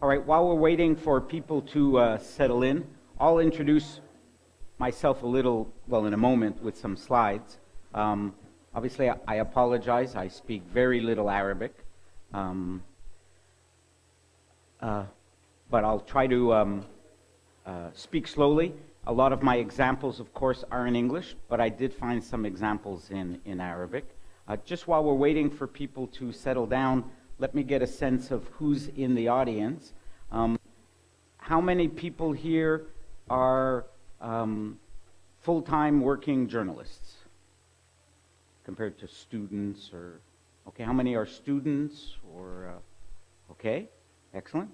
All right, while we're waiting for people to settle in, I'll introduce myself a little, well, in a moment with some slides. Obviously, I apologize. I speak very little Arabic. But I'll try to speak slowly. A lot of my examples, of course, are in English, but I did find some examples in Arabic. Just while we're waiting for people to settle down, let me get a sense of who's in the audience. How many people here are full-time working journalists compared to students? Or okay, how many are students? Or okay, excellent.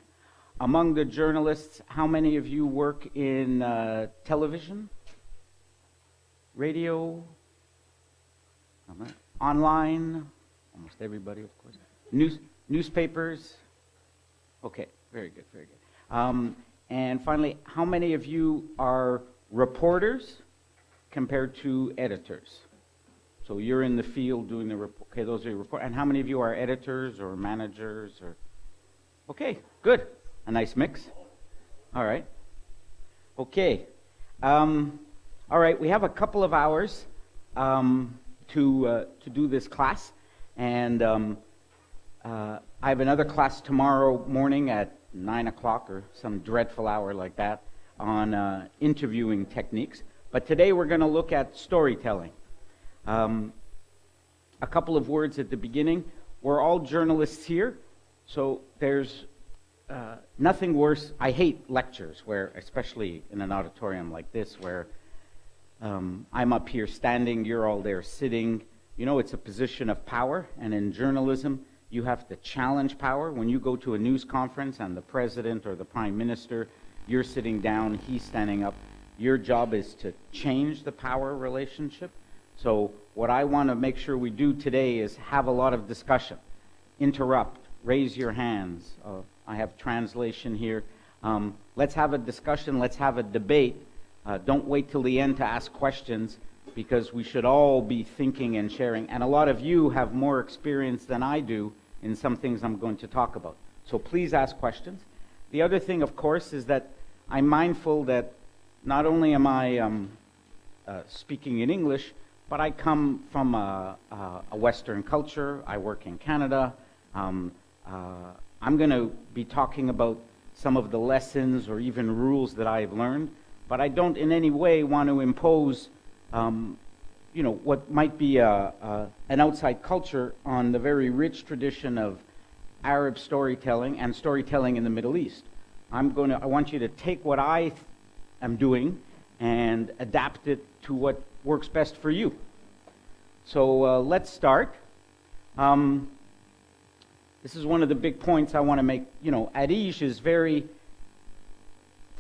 Among the journalists, how many of you work in television, radio, online? Almost everybody, of course. Newspapers? Okay, very good, very good. And finally, how many of you are reporters compared to editors? So you're in the field doing the report. Okay, those are your report. And how many of you are editors or managers? Or okay, good. A nice mix. All right. Okay. All right, we have a couple of hours to do this class. And I have another class tomorrow morning at 9 o'clock or some dreadful hour like that on interviewing techniques. But today we're going to look at storytelling. A couple of words at the beginning. We're all journalists here, so there's nothing worse. I hate lectures, where, especially in an auditorium like this, where I'm up here standing, you're all there sitting. You know, it's a position of power, and in journalism, you have to challenge power. When you go to a news conference and the president or the prime minister, you're sitting down, he's standing up. Your job is to change the power relationship. So what I want to make sure we do today is have a lot of discussion. Interrupt, raise your hands. I have translation here. Let's have a discussion, let's have a debate. Don't wait till the end to ask questions, because we should all be thinking and sharing. And a lot of you have more experience than I do in some things I'm going to talk about. So please ask questions. The other thing, of course, is that I'm mindful that not only am I speaking in English, but I come from a Western culture. I work in Canada. I'm going to be talking about some of the lessons or even rules that I've learned, but I don't in any way want to impose you know, what might be an outside culture on the very rich tradition of Arab storytelling and storytelling in the Middle East. I want you to take what I am doing and adapt it to what works best for you. So let's start. This is one of the big points I want to make. You know, Arij is very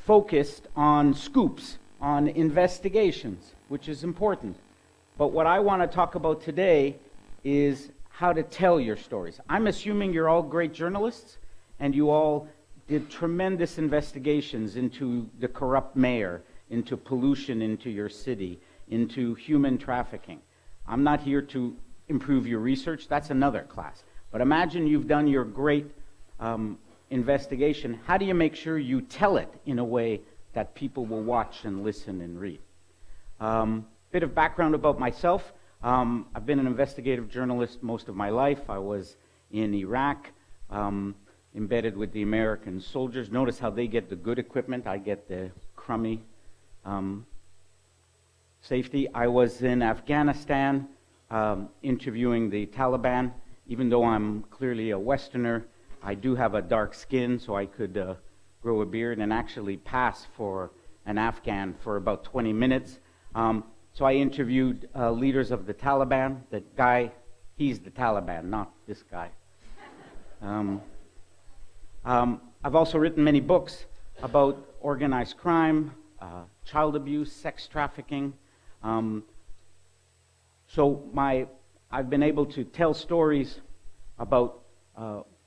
focused on scoops, on investigations, which is important. But what I want to talk about today is how to tell your stories. I'm assuming you're all great journalists, and you all did tremendous investigations into the corrupt mayor, into pollution into your city, into human trafficking. I'm not here to improve your research. That's another class. But imagine you've done your great investigation. How do you make sure you tell it in a way that people will watch and listen and read? Bit of background about myself. I've been an investigative journalist most of my life. I was in Iraq, embedded with the American soldiers. Notice how they get the good equipment. I get the crummy safety. I was in Afghanistan interviewing the Taliban. Even though I'm clearly a Westerner, I do have a dark skin, so I could grow a beard and actually pass for an Afghan for about 20 minutes. So I interviewed leaders of the Taliban. The guy, he's the Taliban, not this guy. I've also written many books about organized crime, child abuse, sex trafficking. I've been able to tell stories about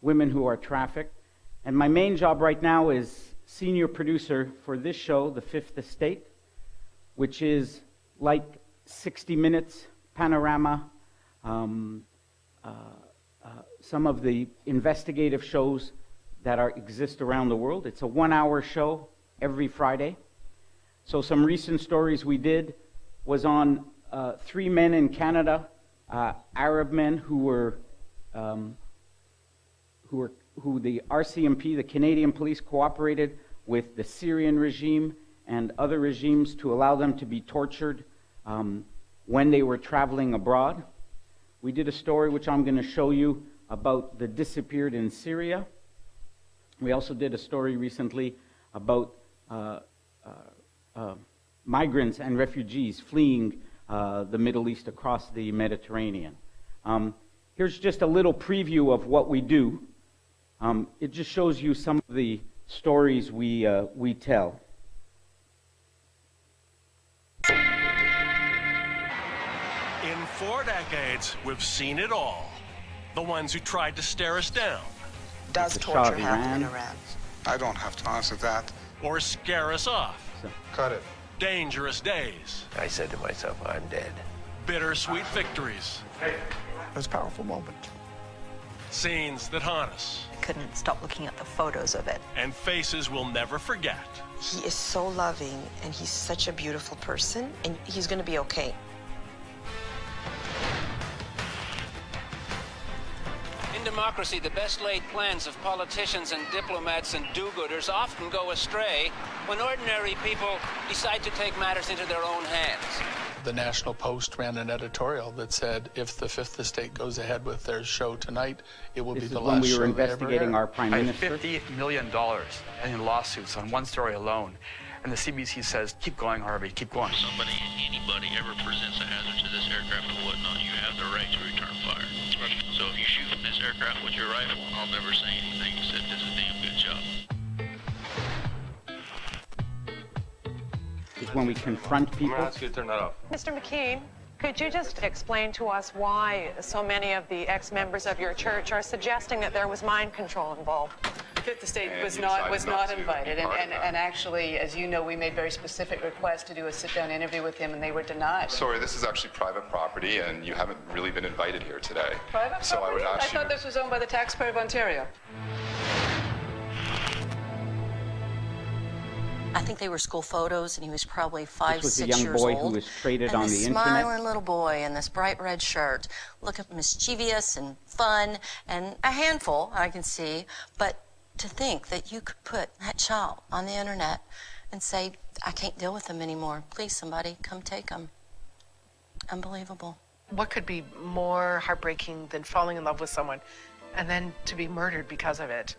women who are trafficked. And my main job right now is senior producer for this show, The Fifth Estate, which is like 60 Minutes, Panorama, some of the investigative shows that exist around the world. It's a 1-hour show every Friday. So some recent stories we did was on 3 men in Canada, Arab men who the RCMP, the Canadian police, cooperated with the Syrian regime and other regimes to allow them to be tortured when they were traveling abroad. We did a story which I'm going to show you about the disappeared in Syria. We also did a story recently about migrants and refugees fleeing the Middle East across the Mediterranean. Here's just a little preview of what we do. It just shows you some of the stories we tell. In 4 decades, we've seen it all. The ones who tried to stare us down. Does torture happen in Iran? I don't have to answer that. Or scare us off. Cut it. Dangerous days. I said to myself, I'm dead. Bittersweet victories. It was a powerful moment. Scenes that haunt us. I couldn't stop looking at the photos of it. And faces we'll never forget. He is so loving, and he's such a beautiful person, and he's going to be okay. In democracy, the best laid plans of politicians and diplomats and do-gooders often go astray when ordinary people decide to take matters into their own hands. The National Post ran an editorial that said if the Fifth Estate goes ahead with their show tonight, it will be the last show. This is when we were investigating our Prime Minister. $50 million in lawsuits on one story alone. And the CBC says, keep going, Harvey, keep going. If anybody ever presents a hazard to this aircraft and whatnot, you have the right to return fire. So if you shoot from this aircraft with your rifle, I'll never say anything except it's a damn good job. Is when we confront people. I'm going to ask you to turn that off. Mr. McKean, could you just explain to us why so many of the ex-members of your church are suggesting that there was mind control involved? The Fifth Estate was not invited, and actually, as you know, we made very specific requests to do a sit-down interview with him, and they were denied. Sorry, this is actually private property, and you haven't really been invited here today. Private so property? I would ask I thought this was owned by the taxpayer of Ontario. I think they were school photos, and he was probably 5, 6 years old. This was a young boy who was traded on the internet. And this smiling little boy in this bright red shirt, looking mischievous and fun, and a handful, I can see. But to think that you could put that child on the internet and say, I can't deal with him anymore. Please, somebody, come take him. Unbelievable. What could be more heartbreaking than falling in love with someone and then to be murdered because of it?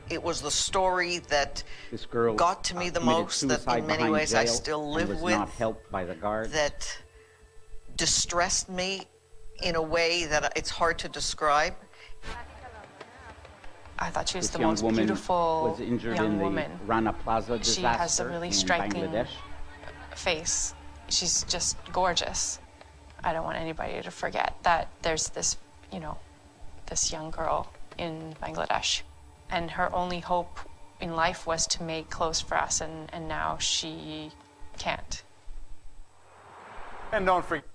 It was the story that this girl got to me the most, that in many ways I still live with, not helped by the guard. That distressed me in a way that it's hard to describe. I thought she was this the most beautiful was injured young in the woman. Rana Plaza disaster. She has a really striking Bangladesh. face. She's just gorgeous. I don't want anybody to forget that there's this, this young girl in Bangladesh. And her only hope in life was to make clothes for us, and now she can't. And don't forget.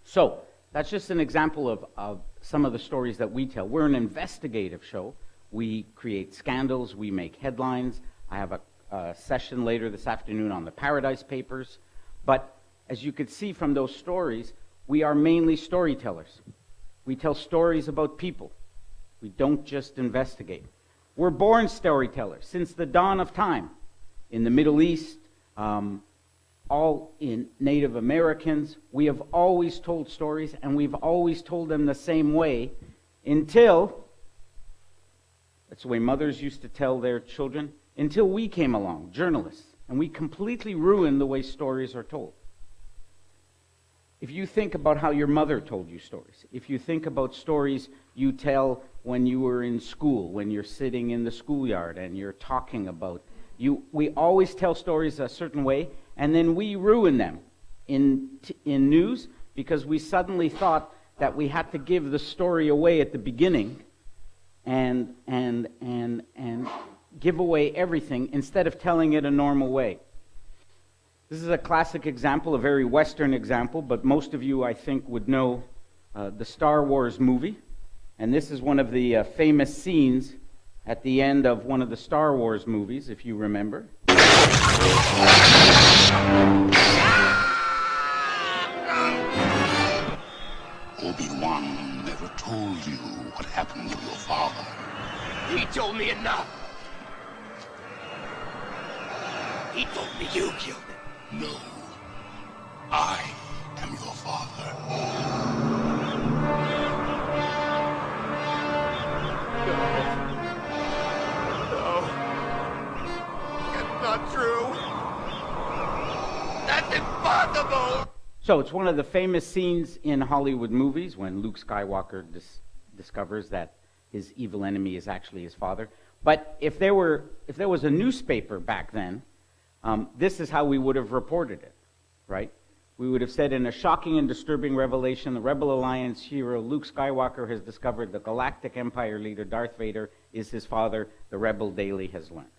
So, that's just an example of some of the stories that we tell. We're an investigative show. We create scandals, we make headlines. I have a session later this afternoon on the Paradise Papers. But as you could see from those stories, we are mainly storytellers. We tell stories about people. We don't just investigate. We're born storytellers since the dawn of time. In the Middle East, all in Native Americans, we have always told stories, and we've always told them the same way until, that's the way mothers used to tell their children, until we came along, journalists, and we completely ruined the way stories are told. If you think about how your mother told you stories, if you think about stories you tell when you were in school, when you're sitting in the schoolyard and you're talking about, we always tell stories a certain way, and then we ruin them in news because we suddenly thought that we had to give the story away at the beginning and give away everything instead of telling it a normal way. This is a classic example, a very Western example, but most of you, I think, would know the Star Wars movie. And this is one of the famous scenes at the end of one of the Star Wars movies, if you remember. Obi-Wan never told you what happened to your father. He told me enough. He told me you killed him. No. I am your father. No. That's not true. That's impossible. So it's one of the famous scenes in Hollywood movies when Luke Skywalker discovers that his evil enemy is actually his father. But if there was a newspaper back then, this is how we would have reported it, right? We would have said, in a shocking and disturbing revelation, the Rebel Alliance hero Luke Skywalker has discovered the Galactic Empire leader Darth Vader is his father, the Rebel Daily has learned.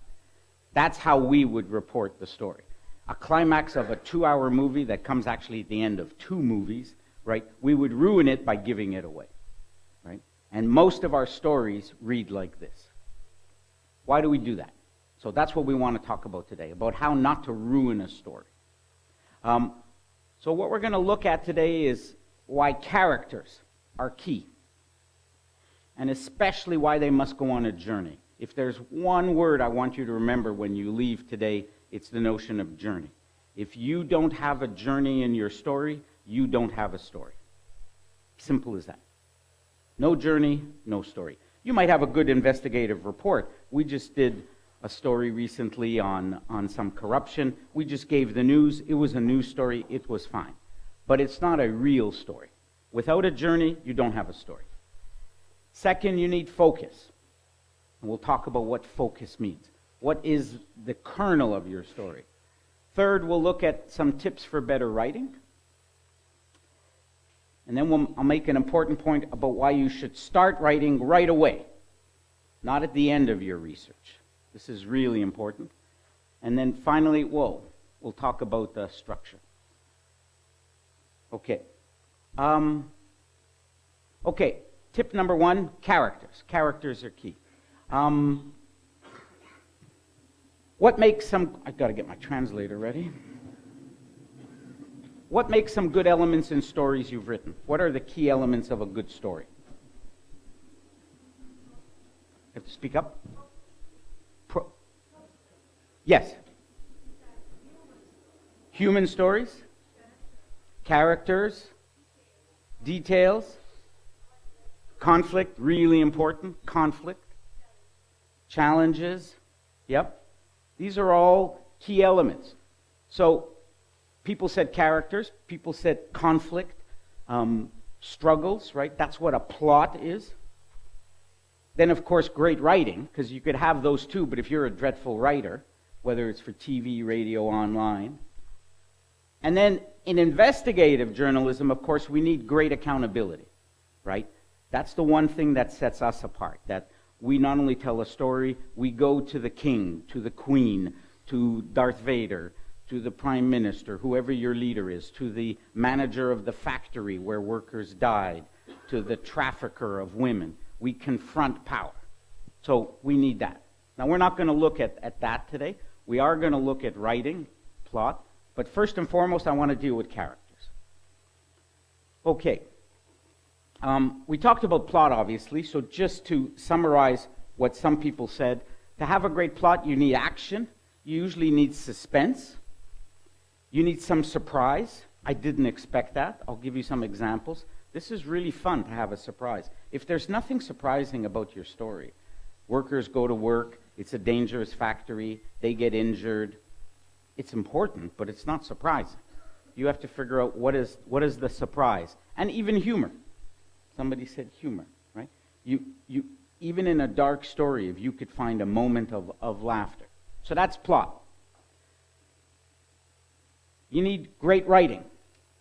That's how we would report the story. A climax of a 2-hour movie that comes actually at the end of 2 movies, right? We would ruin it by giving it away, right? And most of our stories read like this. Why do we do that? So that's what we want to talk about today, about how not to ruin a story. So what we're going to look at today is why characters are key, and especially why they must go on a journey. If there's one word I want you to remember when you leave today, it's the notion of journey. If you don't have a journey in your story, you don't have a story. Simple as that. No journey, no story. You might have a good investigative report. We just did a story recently on some corruption. We just gave the news. It was a news story. It was fine. But it's not a real story. Without a journey, you don't have a story. Second, you need focus. And we'll talk about what focus means. What is the kernel of your story? Third, we'll look at some tips for better writing. And then I'll make an important point about why you should start writing right away, not at the end of your research. This is really important. And then finally, we'll talk about the structure. Okay. Okay, tip number 1, characters. Characters are key. What makes some... I've got to get my translator ready. What makes some good elements in stories you've written? What are the key elements of a good story? You have to speak up. Yes. Human stories, characters, details, conflict, really important, conflict, challenges, yep. These are all key elements. So people said characters, people said conflict, struggles, right? That's what a plot is. Then, of course, great writing, because you could have those too, but if you're a dreadful writer, whether it's for TV, radio, online. And then in investigative journalism, of course, we need great accountability, right? That's the one thing that sets us apart, that we not only tell a story, we go to the king, to the queen, to Darth Vader, to the prime minister, whoever your leader is, to the manager of the factory where workers died, to the trafficker of women. We confront power. So we need that. Now, we're not going to look at that today. We are going to look at writing, plot, but first and foremost, I want to deal with characters. Okay. We talked about plot, obviously, so just to summarize what some people said, to have a great plot, you need action. You usually need suspense. You need some surprise. I didn't expect that. I'll give you some examples. This is really fun to have a surprise. If there's nothing surprising about your story, workers go to work, it's a dangerous factory, they get injured, it's important, but it's not surprising. You have to figure out what is the surprise. And even humor. Somebody said humor, right? You even in a dark story, if you could find a moment of laughter. So that's plot. You need great writing.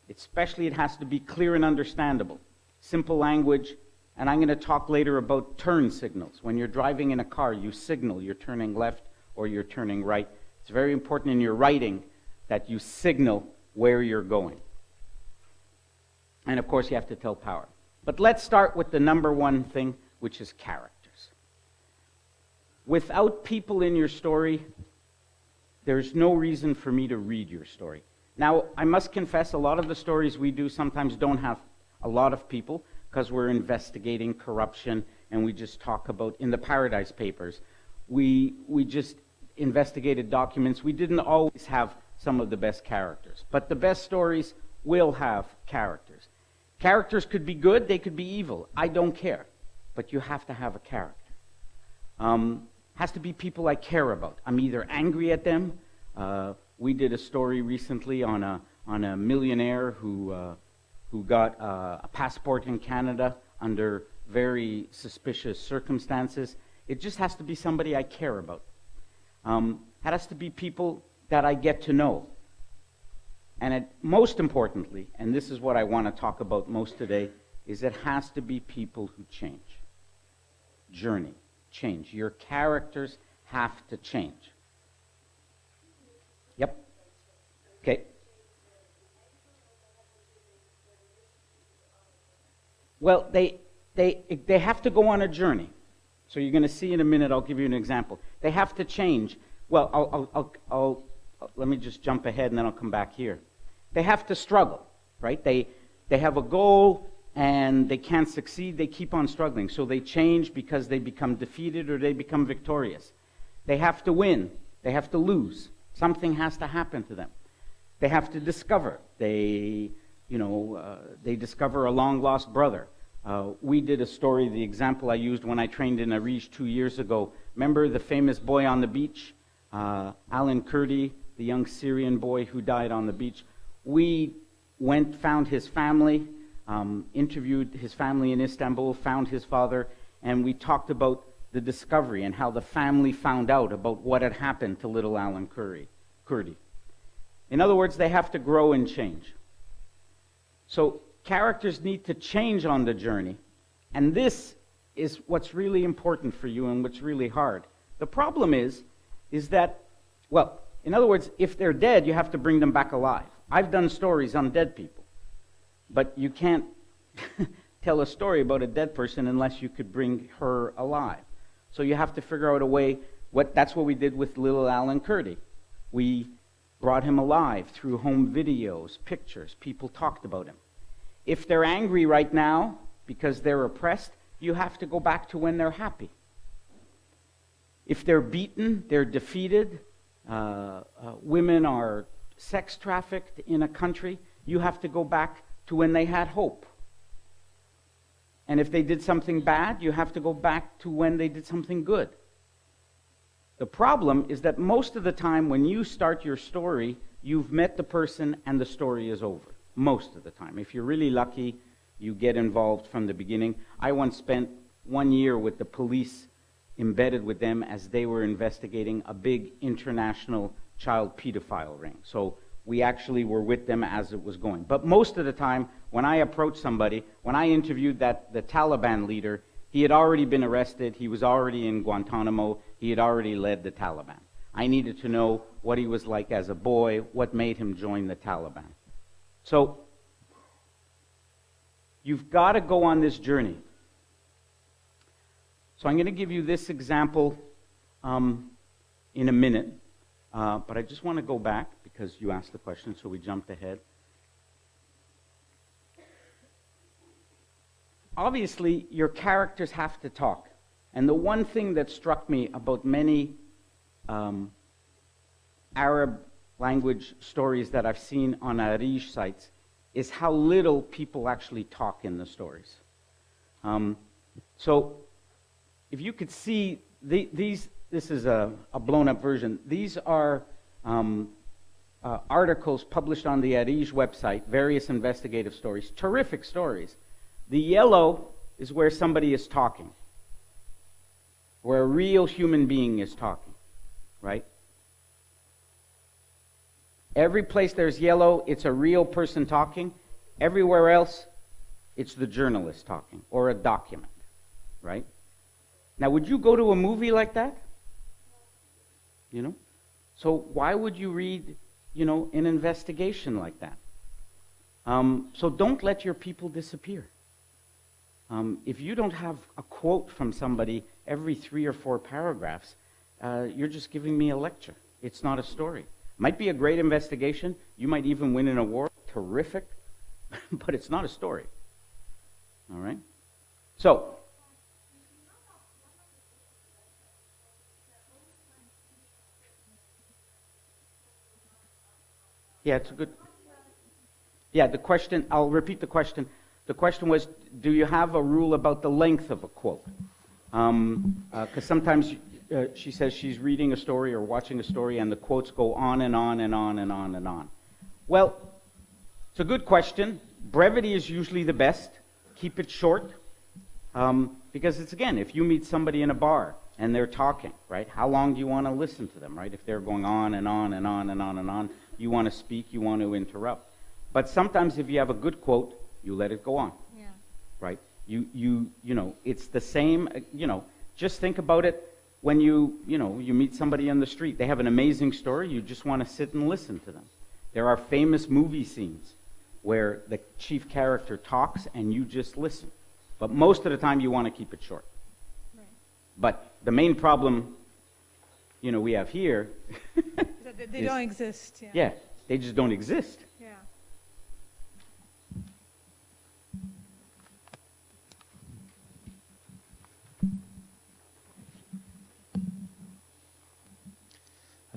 Especially it has to be clear and understandable. Simple language. And I'm going to talk later about turn signals. When you're driving in a car, you signal you're turning left or you're turning right. It's very important in your writing that you signal where you're going. And of course, you have to tell power. But let's start with the number one thing, which is characters. Without people in your story, there's no reason for me to read your story. Now, I must confess, a lot of the stories we do sometimes don't have a lot of people because we're investigating corruption, and we just talk about, in the Paradise Papers, we just investigated documents. We didn't always have some of the best characters, but the best stories will have characters. Characters could be good, they could be evil. I don't care, but you have to have a character. Has to be people I care about. I'm either angry at them. We did a story recently on a millionaire who got a passport in Canada under very suspicious circumstances. It just has to be somebody I care about. It has to be people that I get to know. And most importantly, and this is what I want to talk about most today, is it has to be people who change. Journey, change. Your characters have to change. Yep. Okay. Well, they have to go on a journey. So you're going to see in a minute, I'll give you an example. They have to change. Well, let me just jump ahead and then I'll come back here. They have to struggle, right? They have a goal and they can't succeed. They keep on struggling. So they change because they become defeated or they become victorious. They have to win. They have to lose. Something has to happen to them. They have to discover. They discover a long-lost brother. We did a story, the example I used when I trained in Arij 2 years ago. Remember the famous boy on the beach? Alan Kurdi, the young Syrian boy who died on the beach. We found his family, interviewed his family in Istanbul, found his father, and we talked about the discovery and how the family found out about what had happened to little Alan Kurdi. In other words, they have to grow and change. So characters need to change on the journey, and this is what's really important for you and what's really hard. The problem is that, well, in other words, if they're dead, you have to bring them back alive. I've done stories on dead people, but you can't tell a story about a dead person unless you could bring her alive. So you have to figure out a way. That's what we did with little Alan Kurdi. We brought him alive through home videos, pictures. People talked about him. If they're angry right now because they're oppressed, you have to go back to when they're happy. If they're beaten, they're defeated, women are sex trafficked in a country, you have to go back to when they had hope. And if they did something bad, you have to go back to when they did something good. The problem is that most of the time when you start your story, you've met the person and the story is over. Most of the time. If you're really lucky, you get involved from the beginning. I once spent 1 year with the police, embedded with them as they were investigating a big international child pedophile ring. So we actually were with them as it was going. But most of the time, when I approached somebody, when I interviewed the Taliban leader, he had already been arrested, he was already in Guantanamo, he had already led the Taliban. I needed to know what he was like as a boy, what made him join the Taliban. So, you've got to go on this journey. So I'm going to give you this example in a minute, but I just want to go back because you asked the question, so we jumped ahead. Obviously, your characters have to talk. And the one thing that struck me about many Arab language stories that I've seen on Arij sites is how little people actually talk in the stories. So if you could see, this is a blown-up version. These are articles published on the Arij website, various investigative stories, terrific stories. The yellow is where somebody is talking, where a real human being is talking, right? Every place there's yellow, it's a real person talking. Everywhere else, it's the journalist talking, or a document, right? Now, would you go to a movie like that? You know? So why would you read, an investigation like that? So don't let your people disappear. If you don't have a quote from somebody every 3 or 4 paragraphs, you're just giving me a lecture. It's not a story. Might be a great investigation. You might even win an award. Terrific. But it's not a story. All right? So, yeah, it's a good... Yeah, the question, I'll repeat the question. The question was, do you have a rule about the length of a quote? Because sometimes she says she's reading a story or watching a story and the quotes go on and on and on and on and on. Well, it's a good question. Brevity is usually the best. Keep it short. Because it's, again, if you meet somebody in a bar and they're talking, right, how long do you want to listen to them, right? If they're going on and on and on and on and on, you want to speak, you want to interrupt. But sometimes if you have a good quote, you let it go on. Yeah. Right? You know, it's the same, you know, just think about it when you meet somebody on the street. They have an amazing story, you just want to sit and listen to them. There are famous movie scenes where the chief character talks and you just listen. But most of the time you want to keep it short. Right. But the main problem, you know, we have here they don't exist. Yeah. Yeah, they just don't exist. Yeah.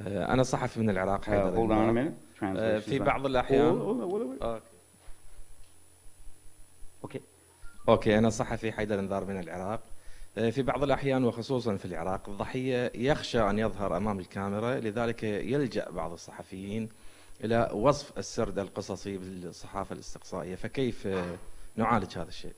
أنا صحفي من العراق. Hold on a minute. في بعض الأحيان أوكي أنا صحفي حيدر انذار من العراق. في بعض الأحيان وخصوصا في العراق الضحية يخشى أن يظهر أمام الكاميرا، لذلك يلجأ بعض الصحفيين إلى وصف السرد القصصي بالصحافة الاستقصائية، فكيف نعالج هذا الشيء؟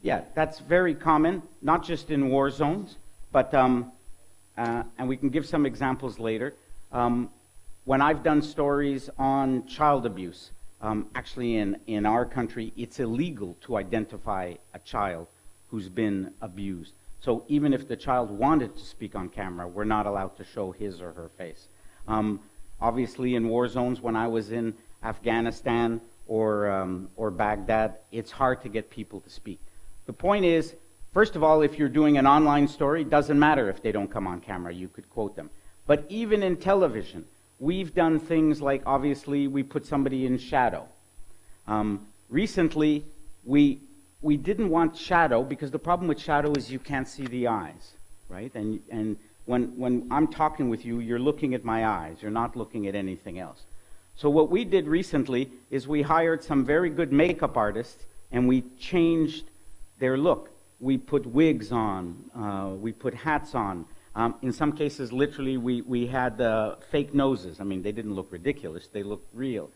Yeah, that's very common, not just in war zones, but and we can give some examples later. When I've done stories on child abuse, actually in our country, it's illegal to identify a child who's been abused. So even if the child wanted to speak on camera, we're not allowed to show his or her face. Obviously, in war zones, when I was in Afghanistan or Baghdad, it's hard to get people to speak. The point is, first of all, if you're doing an online story, it doesn't matter if they don't come on camera. You could quote them. But even in television, we've done things like, obviously, we put somebody in shadow. Recently, we didn't want shadow because the problem with shadow is you can't see the eyes, right? And when I'm talking with you, you're looking at my eyes. You're not looking at anything else. So what we did recently is we hired some very good makeup artists and we changed their look. We put wigs on. We put hats on. In some cases, literally, we had fake noses. I mean, they didn't look ridiculous. They looked real.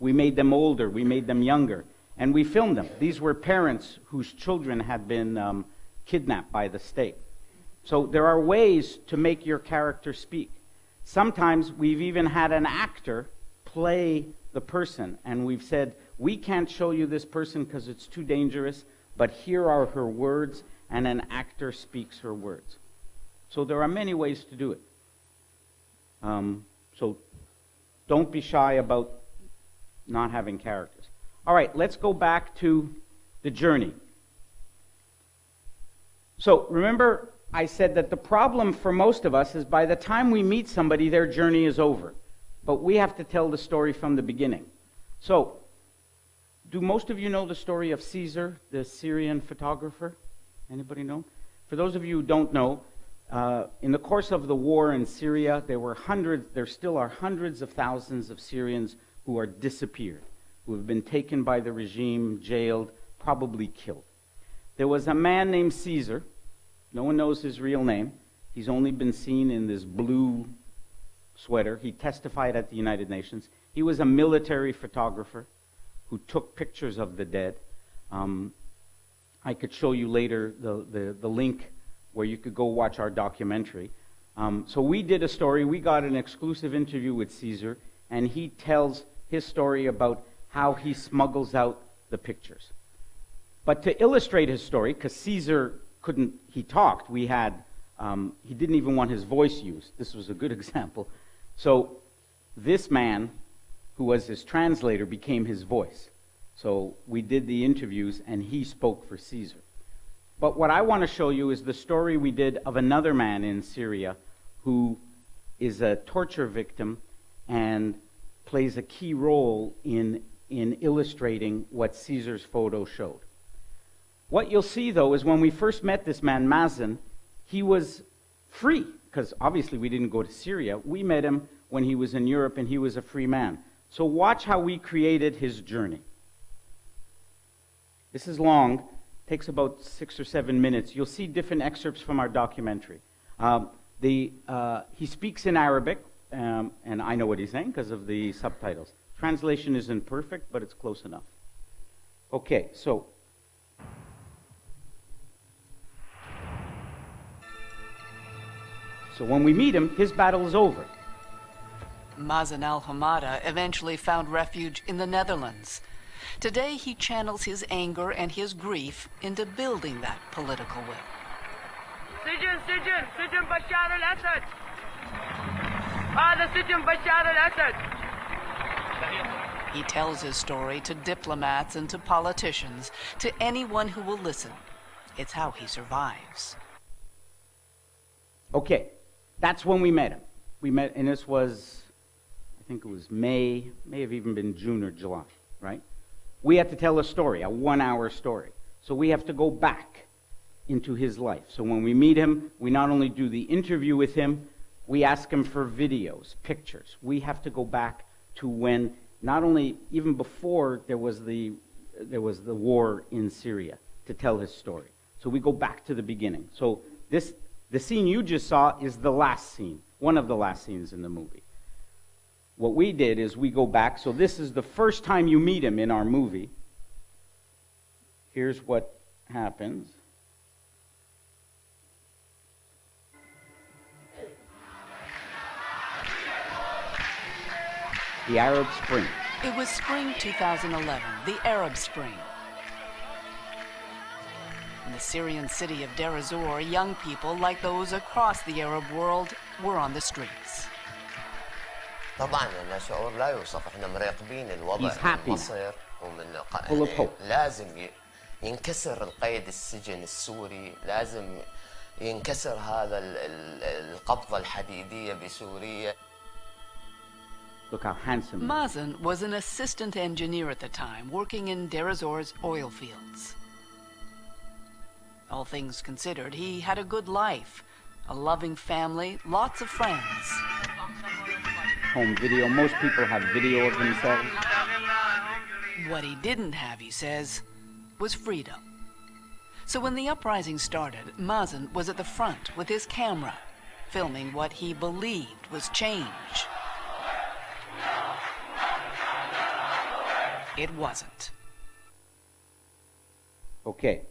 We made them older. We made them younger. And we filmed them. These were parents whose children had been kidnapped by the state. So there are ways to make your character speak. Sometimes we've even had an actor play the person. And we've said, we can't show you this person because it's too dangerous, but here are her words, and an actor speaks her words. So there are many ways to do it. So don't be shy about not having characters. All right, let's go back to the journey. So remember, I said that the problem for most of us is by the time we meet somebody, their journey is over. But we have to tell the story from the beginning. So, do most of you know the story of Caesar, the Syrian photographer? Anybody know? For those of you who don't know, in the course of the war in Syria, there still are hundreds of thousands of Syrians who are disappeared, who have been taken by the regime, jailed, probably killed. There was a man named Caesar. No one knows his real name. He's only been seen in this blue sweater. He testified at the United Nations. He was a military photographer who took pictures of the dead. I could show you later the link where you could go watch our documentary. So we did a story. We got an exclusive interview with Caesar, and he tells his story about how he smuggles out the pictures. But to illustrate his story, because Caesar he talked, he didn't even want his voice used. This was a good example. So this man, who was his translator, became his voice. So we did the interviews, and he spoke for Caesar. But what I want to show you is the story we did of another man in Syria who is a torture victim and plays a key role in illustrating what Caesar's photo showed. What you'll see, though, is when we first met this man, Mazen, he was free, because obviously we didn't go to Syria. We met him when he was in Europe, and he was a free man. So watch how we created his journey. This is long, takes about 6 or 7 minutes. You'll see different excerpts from our documentary. He speaks in Arabic, and I know what he's saying because of the subtitles. Translation isn't perfect, but it's close enough. Okay, so when we meet him, his battle is over. Mazen al-Hamada eventually found refuge in the Netherlands. Today, he channels his anger and his grief into building that political will. سجن بشار الأسد. هذا سجن بشار الأسد. He tells his story to diplomats and to politicians, to anyone who will listen. It's how he survives. Okay, that's when we met him. We met, and this was, I think it was may have even been June or July, right? We had to tell a story, a 1-hour story. So we have to go back into his life. So when we meet him, we not only do the interview with him, we ask him for videos, pictures. We have to go back to when, not only, even before there was the war in Syria, to tell his story. So we go back to the beginning. So the scene you just saw is the last scene, one of the last scenes in the movie. What we did is we go back, so this is the first time you meet him in our movie. Here's what happens. The Arab Spring. It was spring 2011, the Arab Spring. In the Syrian city of Deir ez-Zor, young people, like those across the Arab world, were on the streets. طبعا لنا شعور لا يوصف، احنا مراقبين الوضع من مصر ومن لازم ينكسر القيد السجن السوري، لازم ينكسر هذا القبضة الحديدية بسوريا. Look how handsome. Mazen was an assistant engineer at the time, working in Deir ez-Zor's oil fields. All things considered, he had a good life, a loving family, lots of friends. Home video. Most people have video of themselves. What he didn't have, he says, was freedom. So when the uprising started, Mazen was at the front with his camera, filming what he believed was change. It wasn't. Okay.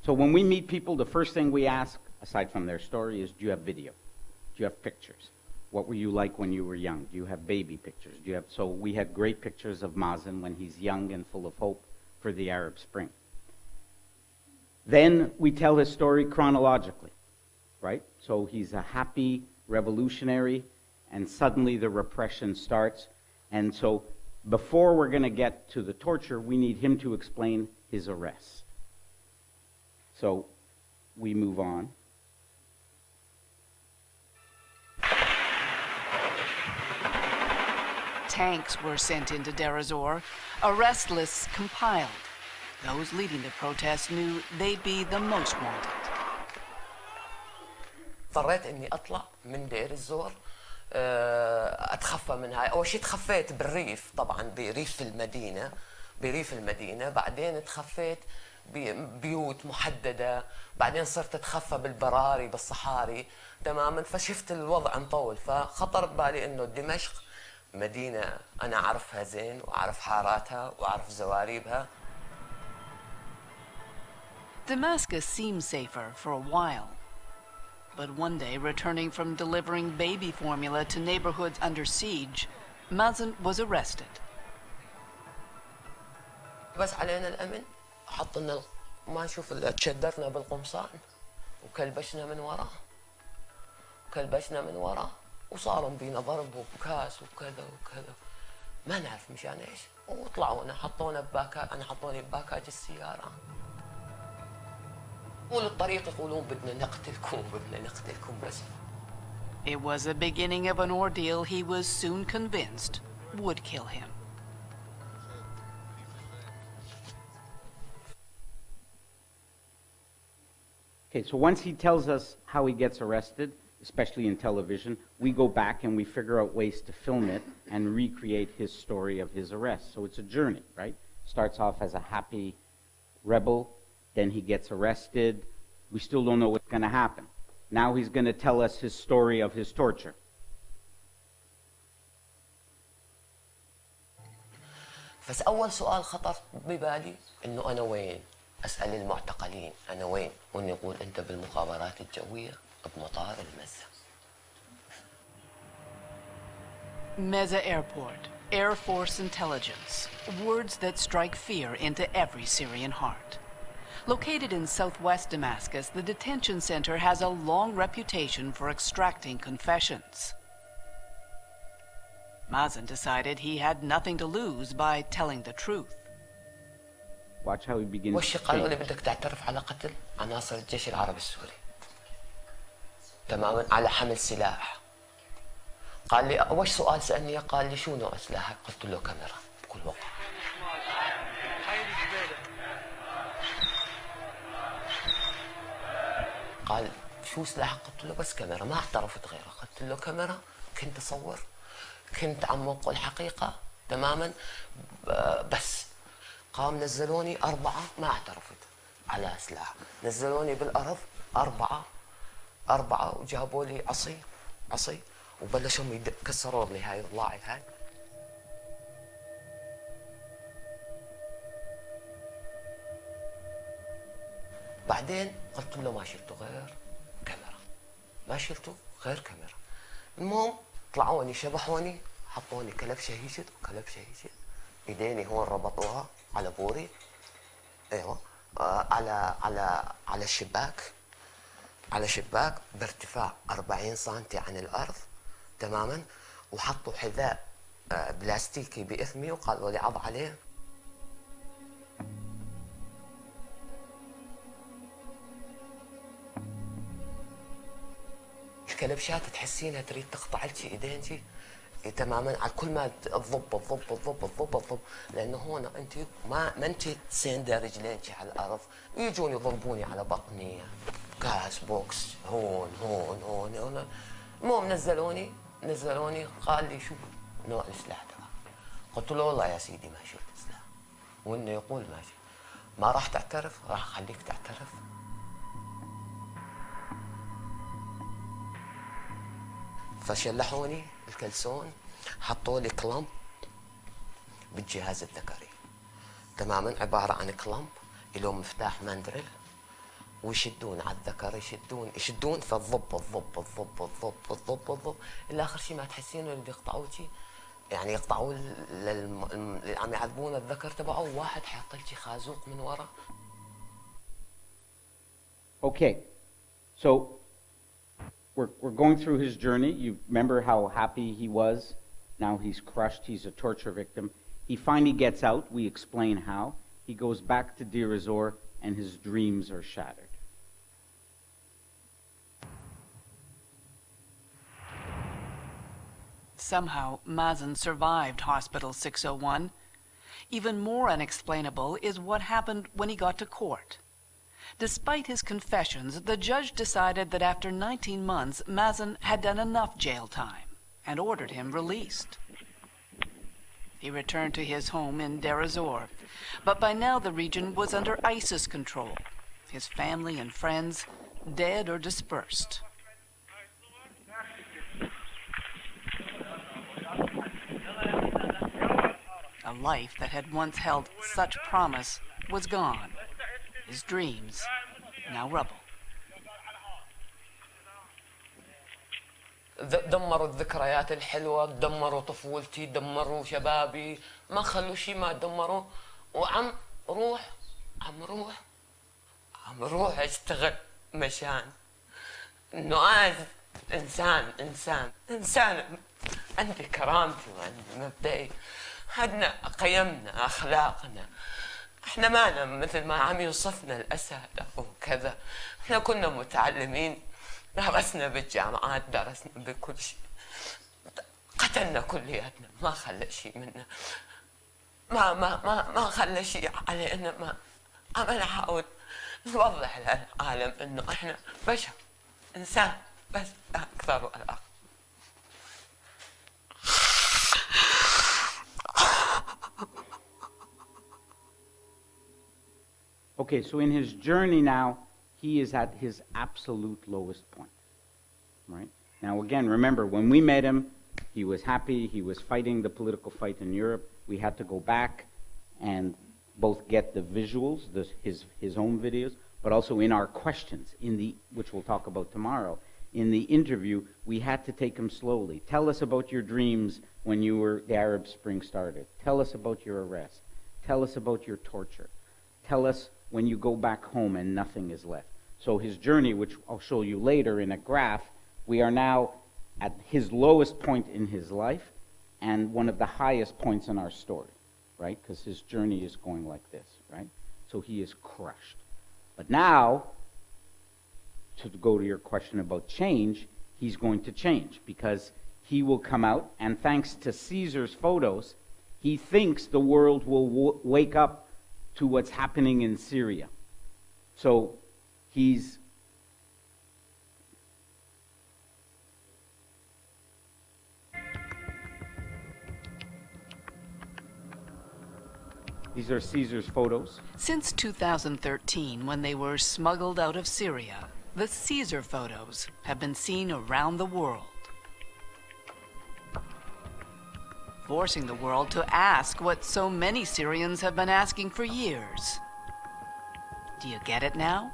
So when we meet people, the first thing we ask, aside from their story, is, do you have video? Do you have pictures? What were you like when you were young? Do you have baby pictures? Do you have? So we had great pictures of Mazen when he's young and full of hope for the Arab Spring. Then we tell his story chronologically, right? So he's a happy revolutionary, and suddenly the repression starts. And so before we're going to get to the torture, we need him to explain his arrest. So we move on. Tanks were sent into Deir ez-Zor, arrest lists compiled. Those leading the protests knew they'd be the most wanted. اضطريت اني اطلع من دير الزور، اتخفى من هاي. اول شيء تخفيت بالريف، طبعا بريف المدينه، بعدين تخفيت ببيوت محدده، بعدين صرت اتخفى بالبراري بالصحاري تماما. فشفت الوضع مطول، فخطر ببالي انه دمشق مدينه انا اعرفها زين، واعرف حاراتها واعرف زواريبها. Damascus seemed safer for a while. But one day, returning from delivering baby formula to neighborhoods under siege, Mazen was arrested. بس علينا الامن، حطنا ما نشوف الا تشدرنا بالقمصان وكلبشنا من وراه، وصاروا بينا ضرب وكاس وكذا وكذا. ما نعرف مشان ايش، وطلعونا حطونا بباكاج، انا حطوني بباكاج السياره. طول الطريق يقولون بدنا نقتلكم بدنا نقتلكم بس. It was the beginning of an ordeal he was soon convinced would kill him. Okay, so once he tells us how he gets arrested, especially in television, we go back and we figure out ways to film it and recreate his story of his arrest. So it's a journey, right? Starts off as a happy rebel, then he gets arrested. We still don't know what's going to happen. Now he's going to tell us his story of his torture. بس أول سؤال خطر ببالي إنه أنا وين؟ أسأل المعتقلين أنا وين؟ وإنه يقول أنت بالمخابرات الجوية بمطار المزة. Meza Airport, Air Force Intelligence, words that strike fear into every Syrian heart. Located in southwest Damascus, the detention center has a long reputation for extracting confessions. Mazen decided he had nothing to lose by telling the truth. Watch how he begins وش to قالوا لي change. بدك تعترف على قتل عناصر الجيش العربي السوري. تماما على حمل سلاح. قال لي وش سؤال سألني؟ قال لي شو نوع سلاحك؟ قلت له كاميرا بكل وقت. قال شو سلاحك؟ قلت له بس كاميرا، ما اعترفت غيره. قلت له كاميرا، كنت اصور، كنت عم اقول الحقيقة تماما. بس قام نزلوني 4، ما اعترفت على سلاح، نزلوني بالارض 4 وجابوا لي عصي وبلشوا كسروا لي هاي ضلاعي هاي. بعدين قلت له ما شلته غير كاميرا، ما شلته غير كاميرا. المهم طلعوني شبحوني، حطوني كلب شهيشت ايديني هون ربطوها على بوري، ايوه على شباك بارتفاع 40 سنتي عن الارض تماما، وحطوا حذاء بلاستيكي باثمي وقالوا لي عض عليه. الكلبشات تحسينها تريد تقطع لك ايدينك تماما، على كل ما تضب لانه هون انت ما انت ساندة رجلينك على الارض، يجون يضربوني على بطني كاس بوكس هون. المهم نزلوني قال لي شو نوع السلاح تبعك؟ قلت له والله يا سيدي ما شلت سلاح، وانه يقول ماشي ما راح تعترف، راح اخليك تعترف. فشلحوني الكلسون، حطوا لي كلامب بالجهاز الذكري تماما، عباره عن كلامب له مفتاح ماندريل، ويشدون على الذكر، يشدون فالضب الى اخر شيء ما تحسين اللي يقطعوكي، يعني يقطعوا اللي عم يعذبون الذكر تبعه، وواحد حاط لك خازوق من ورا. Okay, so we're going through his journey. You remember how happy he was. Now he's crushed. He's a torture victim. He finally gets out. We explain how. He goes back to Deir ez-Zor, and his dreams are shattered. Somehow, Mazen survived Hospital 601. Even more unexplainable is what happened when he got to court. Despite his confessions, the judge decided that after 19 months, Mazen had done enough jail time and ordered him released. He returned to his home in Deir ez-Zor, but by now the region was under ISIS control, his family and friends dead or dispersed. A life that had once held such promise was gone. His dreams, now rubble. دمروا الذكريات الحلوة، دمروا طفولتي، دمروا شبابي، ما خلوا شيء ما دمروا. وعم روح اشتغل مشان انه انسان عندي كرامتي وعندي مبدئي. عندنا قيمنا أخلاقنا. احنا مانا مثل ما عم يوصفنا الأسد أو كذا. احنا كنا متعلمين، درسنا بالجامعات، درسنا بكل شيء، قتلنا كلياتنا، ما خلى شيء منا، ما خلى شيء علينا. ما عم نحاول نوضح للعالم انه احنا بشر، انسان بس، لا اكثر ولا اقل. Okay, so in his journey now, he is at his absolute lowest point, right? Now again, remember, when we met him, he was happy, he was fighting the political fight in Europe. We had to go back and both get the visuals, his own videos, but also in our questions, which we'll talk about tomorrow. In the interview, we had to take him slowly. Tell us about your dreams when the Arab Spring started. Tell us about your arrest. Tell us about your torture. Tell us when you go back home and nothing is left. So his journey, which I'll show you later in a graph, we are now at his lowest point in his life and one of the highest points in our story, right? Because his journey is going like this, right? So he is crushed. But now, to go to your question about change, he's going to change because he will come out, and thanks to Caesar's photos, he thinks the world will wake up to what's happening in Syria. So he's these are Caesar's photos. Since 2013, when they were smuggled out of Syria, the Caesar photos have been seen around the world, forcing the world to ask what so many Syrians have been asking for years. Do you get it now?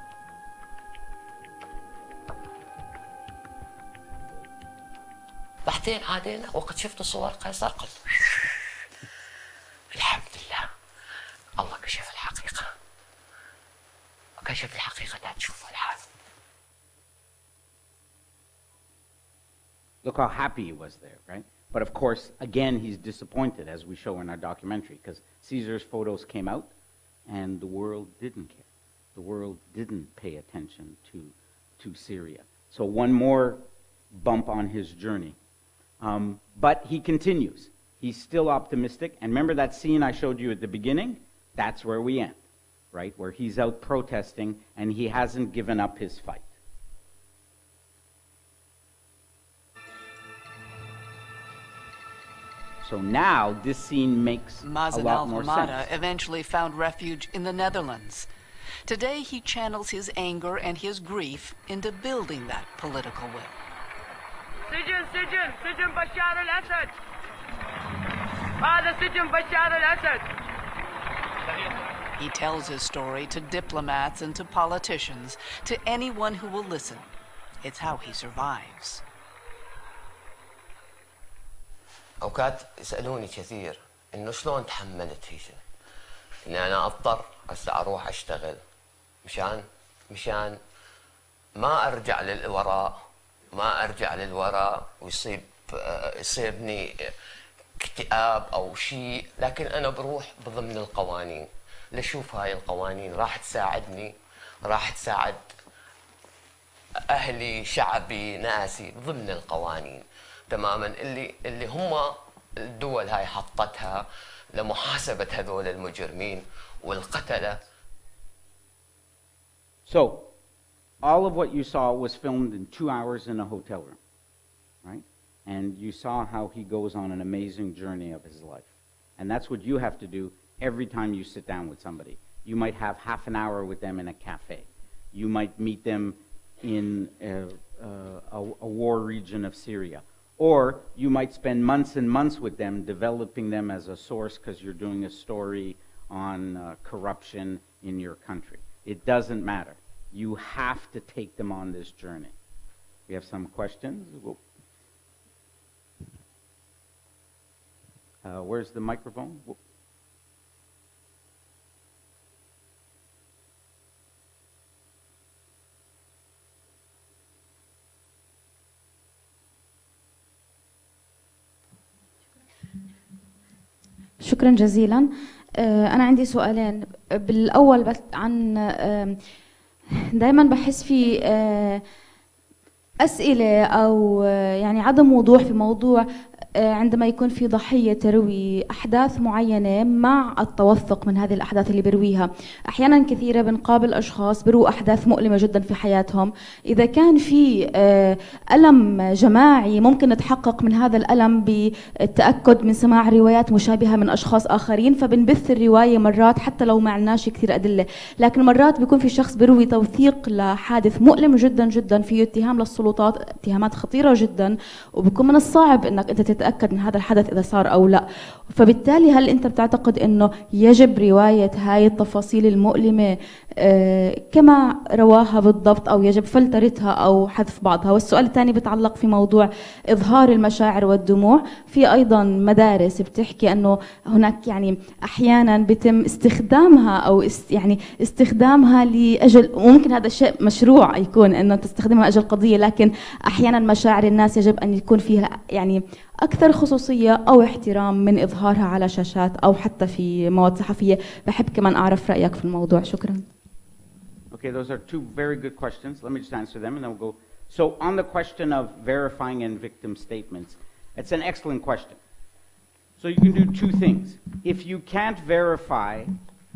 بعدين عادينا وقت شفت صور قيصر قلت الحمد لله، الله كشف الحقيقة، كشف الحقيقة لا تشوفها الحال. Look how happy he was there, right? But of course, again, he's disappointed, as we show in our documentary, because Caesar's photos came out, and the world didn't care. The world didn't pay attention to Syria. So one more bump on his journey. But he continues. He's still optimistic. And remember that scene I showed you at the beginning? That's where we end, right? Where he's out protesting, and he hasn't given up his fight. So now this scene makes a lot more sense. Mazen eventually found refuge in the Netherlands. Today he channels his anger and his grief into building that political will. سجن بشار الأسد. هذا سجن بشار الأسد. He tells his story to diplomats and to politicians, to anyone who will listen. It's how he survives. أوقات يسألوني كثير إنه شلون تحملت هيك، إني أنا أضطر هسه أروح أشتغل مشان ما أرجع للوراء، ويصيبني اكتئاب أو شيء، لكن أنا بروح بضمن القوانين. لشوف هاي القوانين راح تساعدني، راح تساعد أهلي، شعبي، ناسي، ضمن القوانين تماما اللي هم الدول هاي حطتها لمحاسبة هذول المجرمين والقتلة. So, all of what you saw was filmed in 2 hours in a hotel room, right? And you saw how he goes on an amazing journey of his life. And that's what you have to do every time you sit down with somebody. You might have half an hour with them in a cafe. You might meet them in a war region of Syria. Or you might spend months and months with them, developing them as a source because you're doing a story on corruption in your country. It doesn't matter. You have to take them on this journey. We have some questions. Where's the microphone? شكرا جزيلا. أنا عندي سؤالين. بالأول بس عن دائما بحس في أسئلة أو يعني عدم وضوح في موضوع عندما يكون في ضحية تروي أحداث معينة مع التوثق من هذه الأحداث اللي برويها. أحيانا كثيرة بنقابل أشخاص بروا أحداث مؤلمة جدا في حياتهم. إذا كان في ألم جماعي ممكن نتحقق من هذا الألم بالتأكد من سماع روايات مشابهة من أشخاص آخرين، فبنبث الرواية مرات حتى لو ما عندناش كثير أدلة. لكن مرات بيكون في شخص بروي توثيق لحادث مؤلم جدا جدا، فيه اتهام للسلطات، اتهامات خطيرة جدا، وبيكون من الصعب أنك أنت تتأكد من هذا الحدث إذا صار أو لا. فبالتالي هل أنت بتعتقد أنه يجب رواية هاي التفاصيل المؤلمة كما رواها بالضبط، أو يجب فلترتها أو حذف بعضها؟ والسؤال الثاني بتعلق في موضوع إظهار المشاعر والدموع. في أيضا مدارس بتحكي أنه هناك يعني أحيانا بيتم استخدامها أو يعني استخدامها لأجل، وممكن هذا الشيء مشروع يكون أنه تستخدمها أجل قضية، لكن أحيانا مشاعر الناس يجب أن يكون فيها يعني أكثر خصوصية أو احترام من إظهارها على شاشات أو حتى في مواد صحفية. بحب كمان أعرف رأيك في الموضوع. شكرا. Okay, those are two very good questions. Let me just answer them and then we'll go. So on the question of verifying and victim statements, it's an excellent question. So you can do two things. If you can't verify,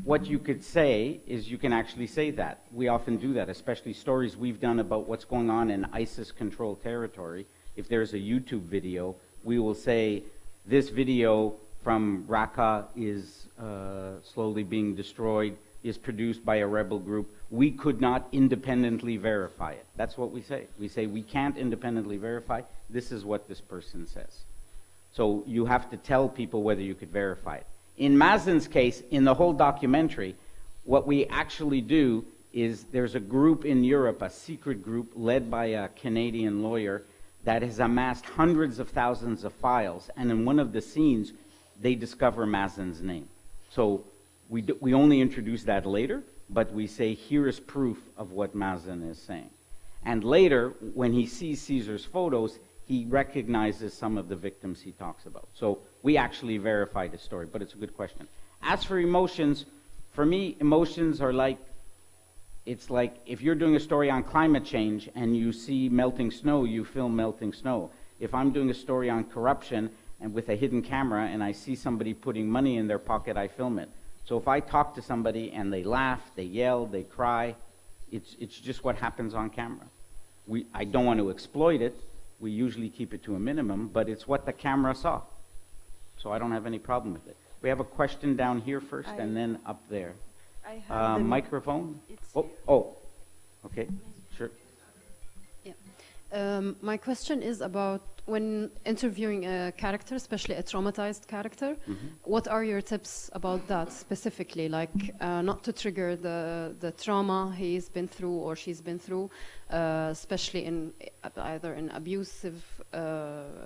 what you could say is you can actually say that. We often do that, especially stories we've done about what's going on in ISIS-controlled territory. If there's a YouTube video, we will say, this video from Raqqa is slowly being destroyed, is produced by a rebel group. We could not independently verify it. That's what we say. We say we can't independently verify. This is what this person says. So you have to tell people whether you could verify it. In Mazen's case, in the whole documentary, what we actually do is there's a group in Europe, a secret group led by a Canadian lawyer that has amassed hundreds of thousands of files, and in one of the scenes, they discover Mazen's name. So we only introduce that later, but we say, here is proof of what Mazen is saying. And later, when he sees Caesar's photos, he recognizes some of the victims he talks about. So we actually verified the story, but it's a good question. As for emotions, for me, emotions are like, it's like if you're doing a story on climate change and you see melting snow, you film melting snow. If I'm doing a story on corruption and with a hidden camera and I see somebody putting money in their pocket, I film it. So if I talk to somebody and they laugh, they yell, they cry, it's just what happens on camera. I don't want to exploit it. We usually keep it to a minimum, but it's what the camera saw. So I don't have any problem with it. We have a question down here first and then up there. I have microphone? Okay, sure. Yeah. My question is about when interviewing a character, especially a traumatized character, what are your tips about that specifically? Like not to trigger the trauma he's been through or she's been through, especially in either in abusive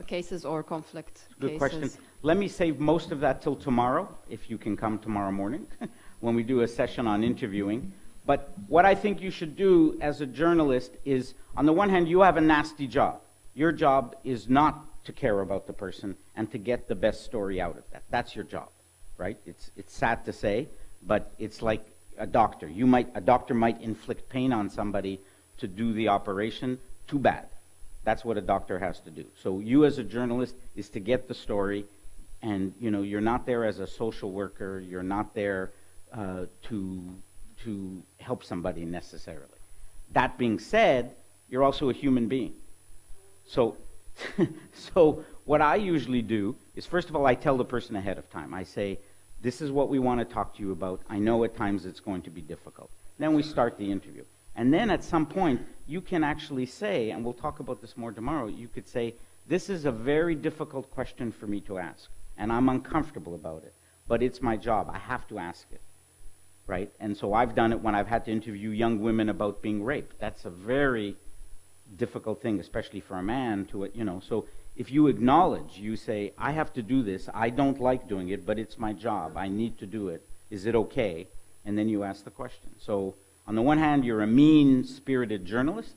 cases or conflict Good cases. question. Let me save most of that till tomorrow, if you can come tomorrow morning, when we do a session on interviewing. But what I think you should do as a journalist is, on the one hand, you have a nasty job. Your job is not to care about the person and to get the best story out of that. That's your job, right? It's sad to say, but it's like a doctor. A doctor might inflict pain on somebody to do the operation. Too bad. That's what a doctor has to do. So you as a journalist is to get the story, and you're not there as a social worker. You're not there to help somebody necessarily. That being said, you're also a human being. So what I usually do is, first of all, I tell the person ahead of time. I say, this is what we want to talk to you about. I know at times it's going to be difficult. Then we start the interview. And then at some point, you can actually say, and we'll talk about this more tomorrow, you could say, this is a very difficult question for me to ask, and I'm uncomfortable about it, but it's my job. I have to ask it, right? And so I've done it when I've had to interview young women about being raped. That's a very difficult thing, especially for a man to, so if you acknowledge, you say, I have to do this, I don't like doing it, but it's my job, I need to do it, is it okay? And then you ask the question. So on the one hand, you're a mean-spirited journalist,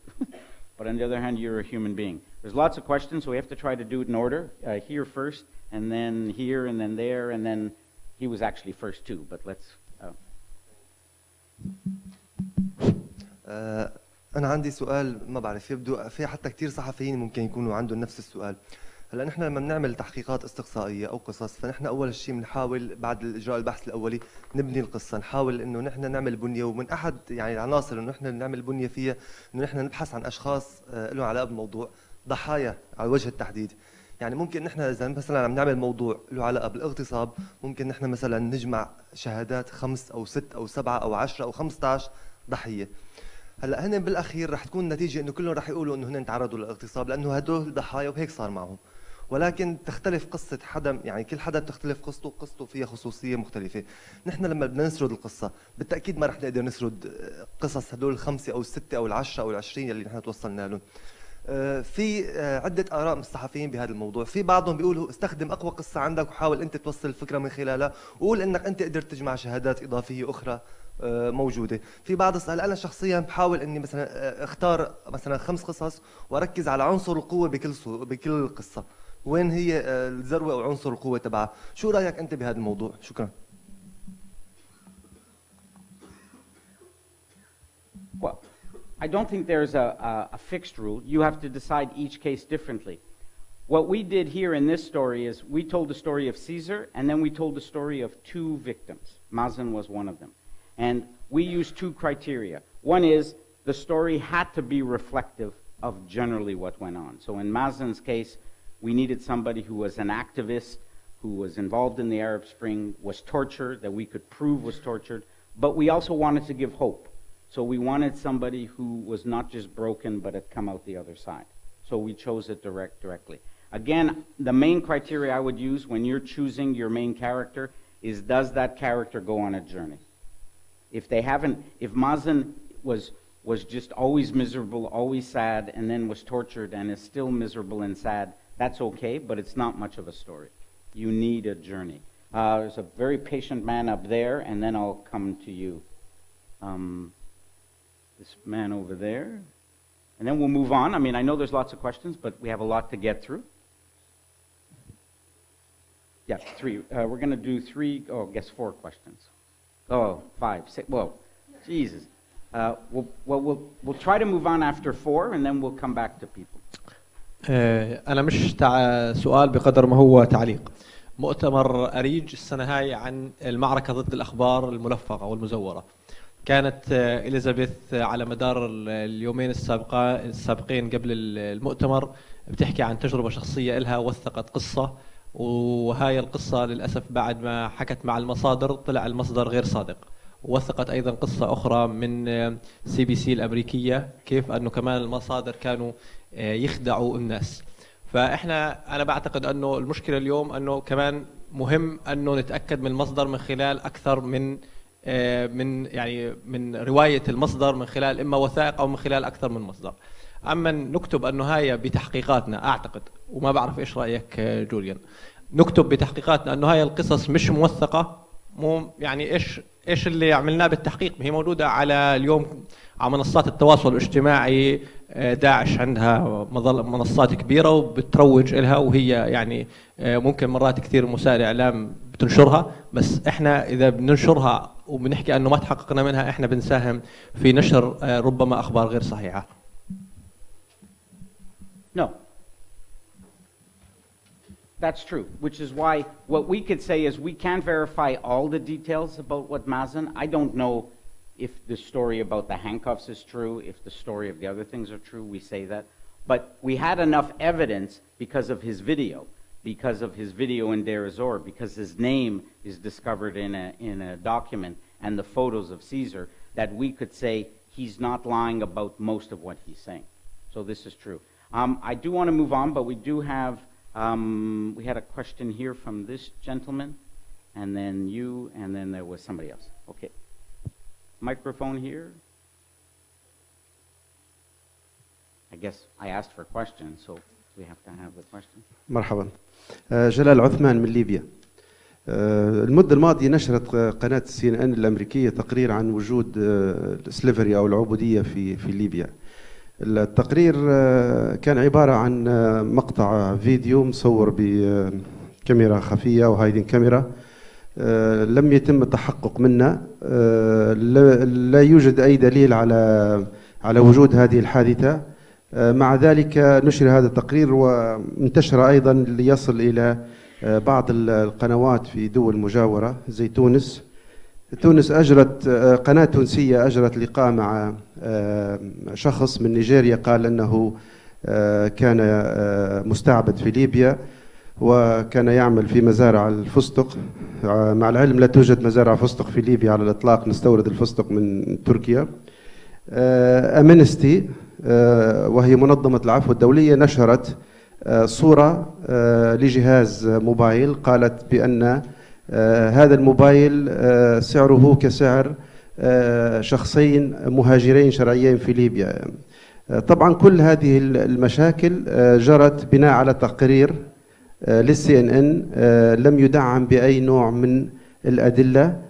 but on the other hand, you're a human being. There's lots of questions, so we have to try to do it in order. Here first, and then here, and then there, and then he was actually first too, but let's... أنا عندي سؤال ما بعرف يبدو في حتى كتير صحفيين ممكن يكونوا عندهم نفس السؤال. هلا نحن لما بنعمل تحقيقات استقصائية أو قصص فنحن أول شيء بنحاول بعد إجراء البحث الأولي نبني القصة، نحاول إنه نحن نعمل بنية، ومن أحد يعني العناصر إنه نحن نعمل بنية فيها إنه نحن نبحث عن أشخاص لهم علاقة بالموضوع، ضحايا على وجه التحديد. يعني ممكن نحن إذا مثلا عم نعمل موضوع له علاقة بالاغتصاب ممكن نحن مثلا نجمع شهادات 5 أو 6 أو 7 أو 10 أو 15 ضحية. هلا هن بالاخير رح تكون النتيجه انه كلهم رح يقولوا انه هن تعرضوا للاغتصاب لانه هدول ضحايا وهيك صار معهم، ولكن تختلف قصه حدا، يعني كل حدا بتختلف قصته فيها خصوصيه مختلفه. نحن لما بدنا نسرد القصه بالتاكيد ما رح نقدر نسرد قصص هدول ال5 او ال6 او ال10 او ال20 اللي نحن توصلنا لهم. في عده اراء من الصحفيين بهذا الموضوع، في بعضهم بيقولوا استخدم اقوى قصه عندك وحاول انت توصل الفكره من خلالها، وقول انك انت قدرت تجمع شهادات اضافيه اخرى موجوده. في بعض انا شخصيا بحاول اني مثلا اختار مثلا 5 قصص واركز على عنصر القوه بكل قصه، وين هي الذروه او عنصر القوه تبعها. شو رايك انت بهذا الموضوع؟ شكرا. Well, I don't think there's a fixed rule. You have to decide each case differently. What we did here in this story is we told the story of Caesar, and then we told the story of 2 victims. Mazen was one of them. And we used 2 criteria. One is the story had to be reflective of generally what went on. So in Mazen's case, we needed somebody who was an activist, who was involved in the Arab Spring, was tortured, that we could prove was tortured, but we also wanted to give hope. So we wanted somebody who was not just broken, but had come out the other side. So we chose it directly. Again, the main criteria I would use when you're choosing your main character is, does that character go on a journey? If Mazen was just always miserable, always sad, and then was tortured and is still miserable and sad, that's okay, but it's not much of a story. You need a journey. There's a very patient man up there, and then I'll come to you. This man over there. And then we'll move on. I mean, I know there's lots of questions, but we have a lot to get through. Yeah, 3. We're going to do 3, I guess 4 questions. Oh, 5, 6, whoa, Jesus. We'll try to move on after 4, and then we'll come back to people. أنا مش سؤال بقدر ما هو تعليق. مؤتمر أريج السنة هاي عن المعركة ضد الأخبار الملفقة والمزورة. كانت إليزابيث على مدار اليومين السابقين قبل المؤتمر بتحكي عن تجربة شخصية إلها، وثقت قصة، وهاي القصة للأسف بعد ما حكت مع المصادر طلع المصدر غير صادق. ووثقت أيضا قصة أخرى من CBC الأمريكية، كيف أنه كمان المصادر كانوا يخدعوا الناس. أنا بعتقد أنه المشكلة اليوم أنه كمان مهم أنه نتأكد من المصدر من خلال أكثر من رواية المصدر، من خلال إما وثائق أو من خلال أكثر من مصدر. أما نكتب أنه هاي بتحقيقاتنا، أعتقد وما بعرف إيش رأيك جوليان، نكتب بتحقيقاتنا أنه هاي القصص مش موثقة، يعني إيش اللي عملناه بالتحقيق؟ هي موجودة على اليوم على منصات التواصل الاجتماعي. داعش عندها منصات كبيرة وبتروج إلها، وهي يعني ممكن مرات كثير وسائل الإعلام بتنشرها، بس إحنا إذا بننشرها وبنحكي أنه ما تحققنا منها، إحنا بنساهم في نشر ربما أخبار غير صحيحة. No. That's true, which is why what we could say is we can't verify all the details about what Mazen. I don't know if the story about the handcuffs is true, if the story of the other things are true, we say that. But we had enough evidence because of his video in Deir ez-Zor, because his name is discovered in a document and the photos of Caesar, that we could say he's not lying about most of what he's saying. So this is true. I do want to move on, but we do have, we had a question here from this gentleman, and then you, and then there was somebody else. Okay. Microphone here. I guess I asked for questions, so we have to have the question. مرحبا. جلال عثمان من ليبيا. المدة الماضية نشرت قناة CNN الأمريكية تقرير عن وجود السليفري أو العبودية في ليبيا. التقرير كان عبارة عن مقطع فيديو مصور بكاميرا خفية وهايدين كاميرا، لم يتم التحقق منه. لا يوجد أي دليل على وجود هذه الحادثة. مع ذلك نشر هذا التقرير وانتشر أيضا ليصل إلى بعض القنوات في دول مجاورة زي تونس. تونس أجرت قناة تونسية أجرت لقاء مع شخص من نيجيريا قال أنه كان مستعبد في ليبيا وكان يعمل في مزارع الفستق. مع العلم لا توجد مزارع فستق في ليبيا على الإطلاق، نستورد الفستق من تركيا. أمنستي وهي منظمة العفو الدولية نشرت صورة لجهاز موبايل قالت بأن هذا الموبايل سعره كسعر شخصين مهاجرين شرعيين في ليبيا. طبعا كل هذه المشاكل جرت بناء على تقرير للCNN لم يدعم بأي نوع من الأدلة،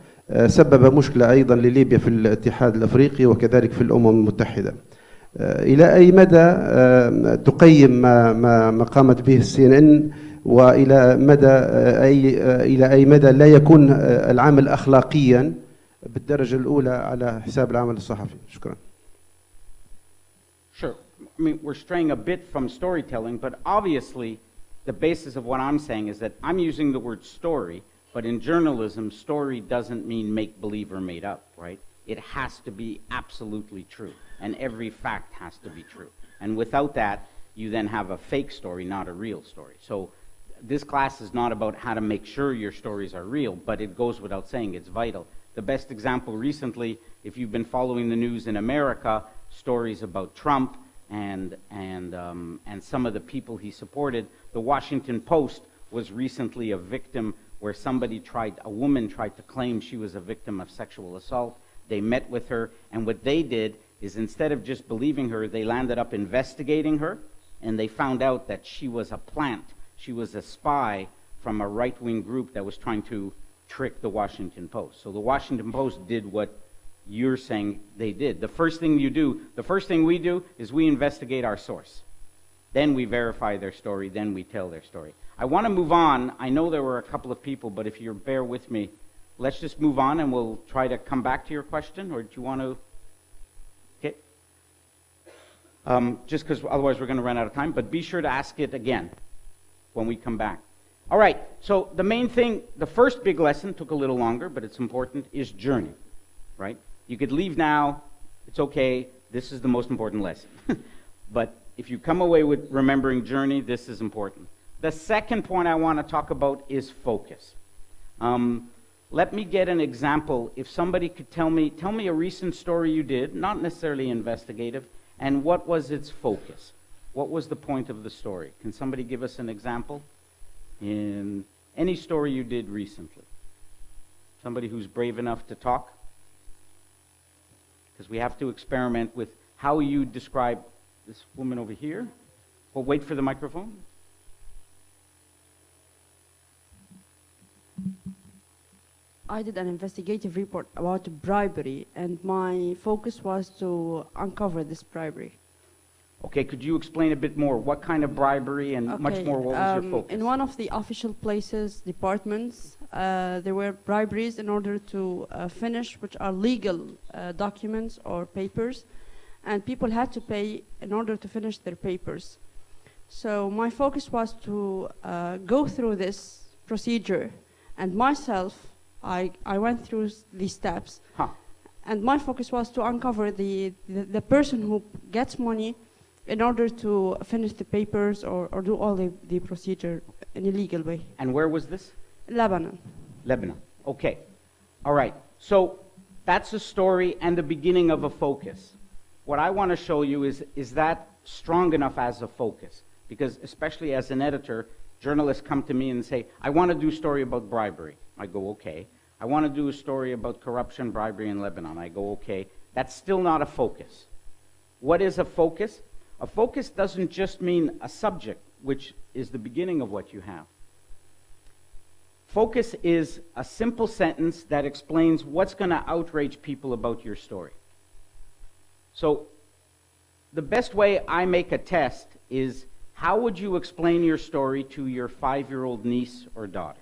سبب مشكلة أيضا لليبيا في الاتحاد الأفريقي وكذلك في الأمم المتحدة. إلى أي مدى تقيم ما قامت به الCNN وإلى مدى إلى أي مدى لا يكون العمل أخلاقيا بالدرجة الأولى على حساب العمل الصحفي؟ شكرا. Sure. I mean, we're straying a bit from storytelling, but obviously the basis of what I'm saying is that I'm using the word story, but in journalism, story doesn't mean make-believe or made up, right? It has to be absolutely true, and every fact has to be true. And without that, you then have a fake story, not a real story. So this class is not about how to make sure your stories are real, but it goes without saying it's vital. The best example recently, if you've been following the news in America, stories about Trump and some of the people he supported, the Washington Post was recently a victim where a woman tried to claim she was a victim of sexual assault. They met with her, and what they did is instead of just believing her, they landed up investigating her, and they found out that she was a plant. She was a spy from a right-wing group that was trying to trick the Washington Post. So the Washington Post did what you're saying they did. The first thing we do is we investigate our source. Then we verify their story, then we tell their story. I want to move on. I know there were a couple of people, but if you bear with me, let's just move on and we'll try to come back to your question, or do you want to? Okay. Just because otherwise we're going to run out of time, but be sure to ask it again when we come back. All right, so the main thing, the first big lesson took a little longer, but it's important, is journey, right? You could leave now, it's okay, this is the most important lesson. But if you come away with remembering journey, this is important. The second point I want to talk about is focus. Let me get an example. If somebody could tell me a recent story you did, not necessarily investigative, and what was its focus? What was the point of the story? Can somebody give us an example in any story you did recently? Somebody who's brave enough to talk? Because we have to experiment with how you describe this woman over here. Well, wait for the microphone. I did an investigative report about bribery, and my focus was to uncover this bribery. Okay, could you explain a bit more? What kind of bribery and much more, what was your focus? In one of the official places, departments, there were briberies in order to finish, which are legal documents or papers, and people had to pay in order to finish their papers. So my focus was to go through this procedure, and myself, I went through these steps, and my focus was to uncover the person who gets money in order to finish the papers or do all the procedure in a legal way. And where was this? Lebanon. Lebanon, okay. All right, so that's a story and the beginning of a focus. What I want to show you is that strong enough as a focus? Because especially as an editor, journalists come to me and say, I want to do a story about bribery. I go, okay. I want to do a story about corruption, bribery in Lebanon. I go, okay. That's still not a focus. What is a focus? A focus doesn't just mean a subject, which is the beginning of what you have. Focus is a simple sentence that explains what's going to outrage people about your story. So the best way I make a test is, how would you explain your story to your 5-year-old niece or daughter,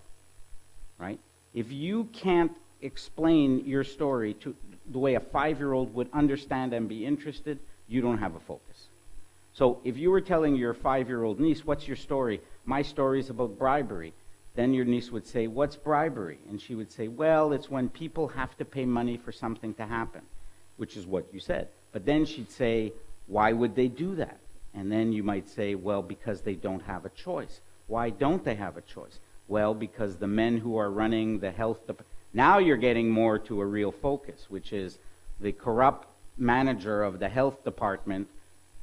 right? If you can't explain your story to the way a 5-year-old would understand and be interested, you don't have a focus. So if you were telling your 5-year-old niece, what's your story? My story is about bribery. Then your niece would say, what's bribery? And she would say, well, it's when people have to pay money for something to happen, which is what you said. But then she'd say, why would they do that? And then you might say, well, because they don't have a choice. Why don't they have a choice? Well, because the men who are running the health department. Now you're getting more to a real focus, which is the corrupt manager of the health department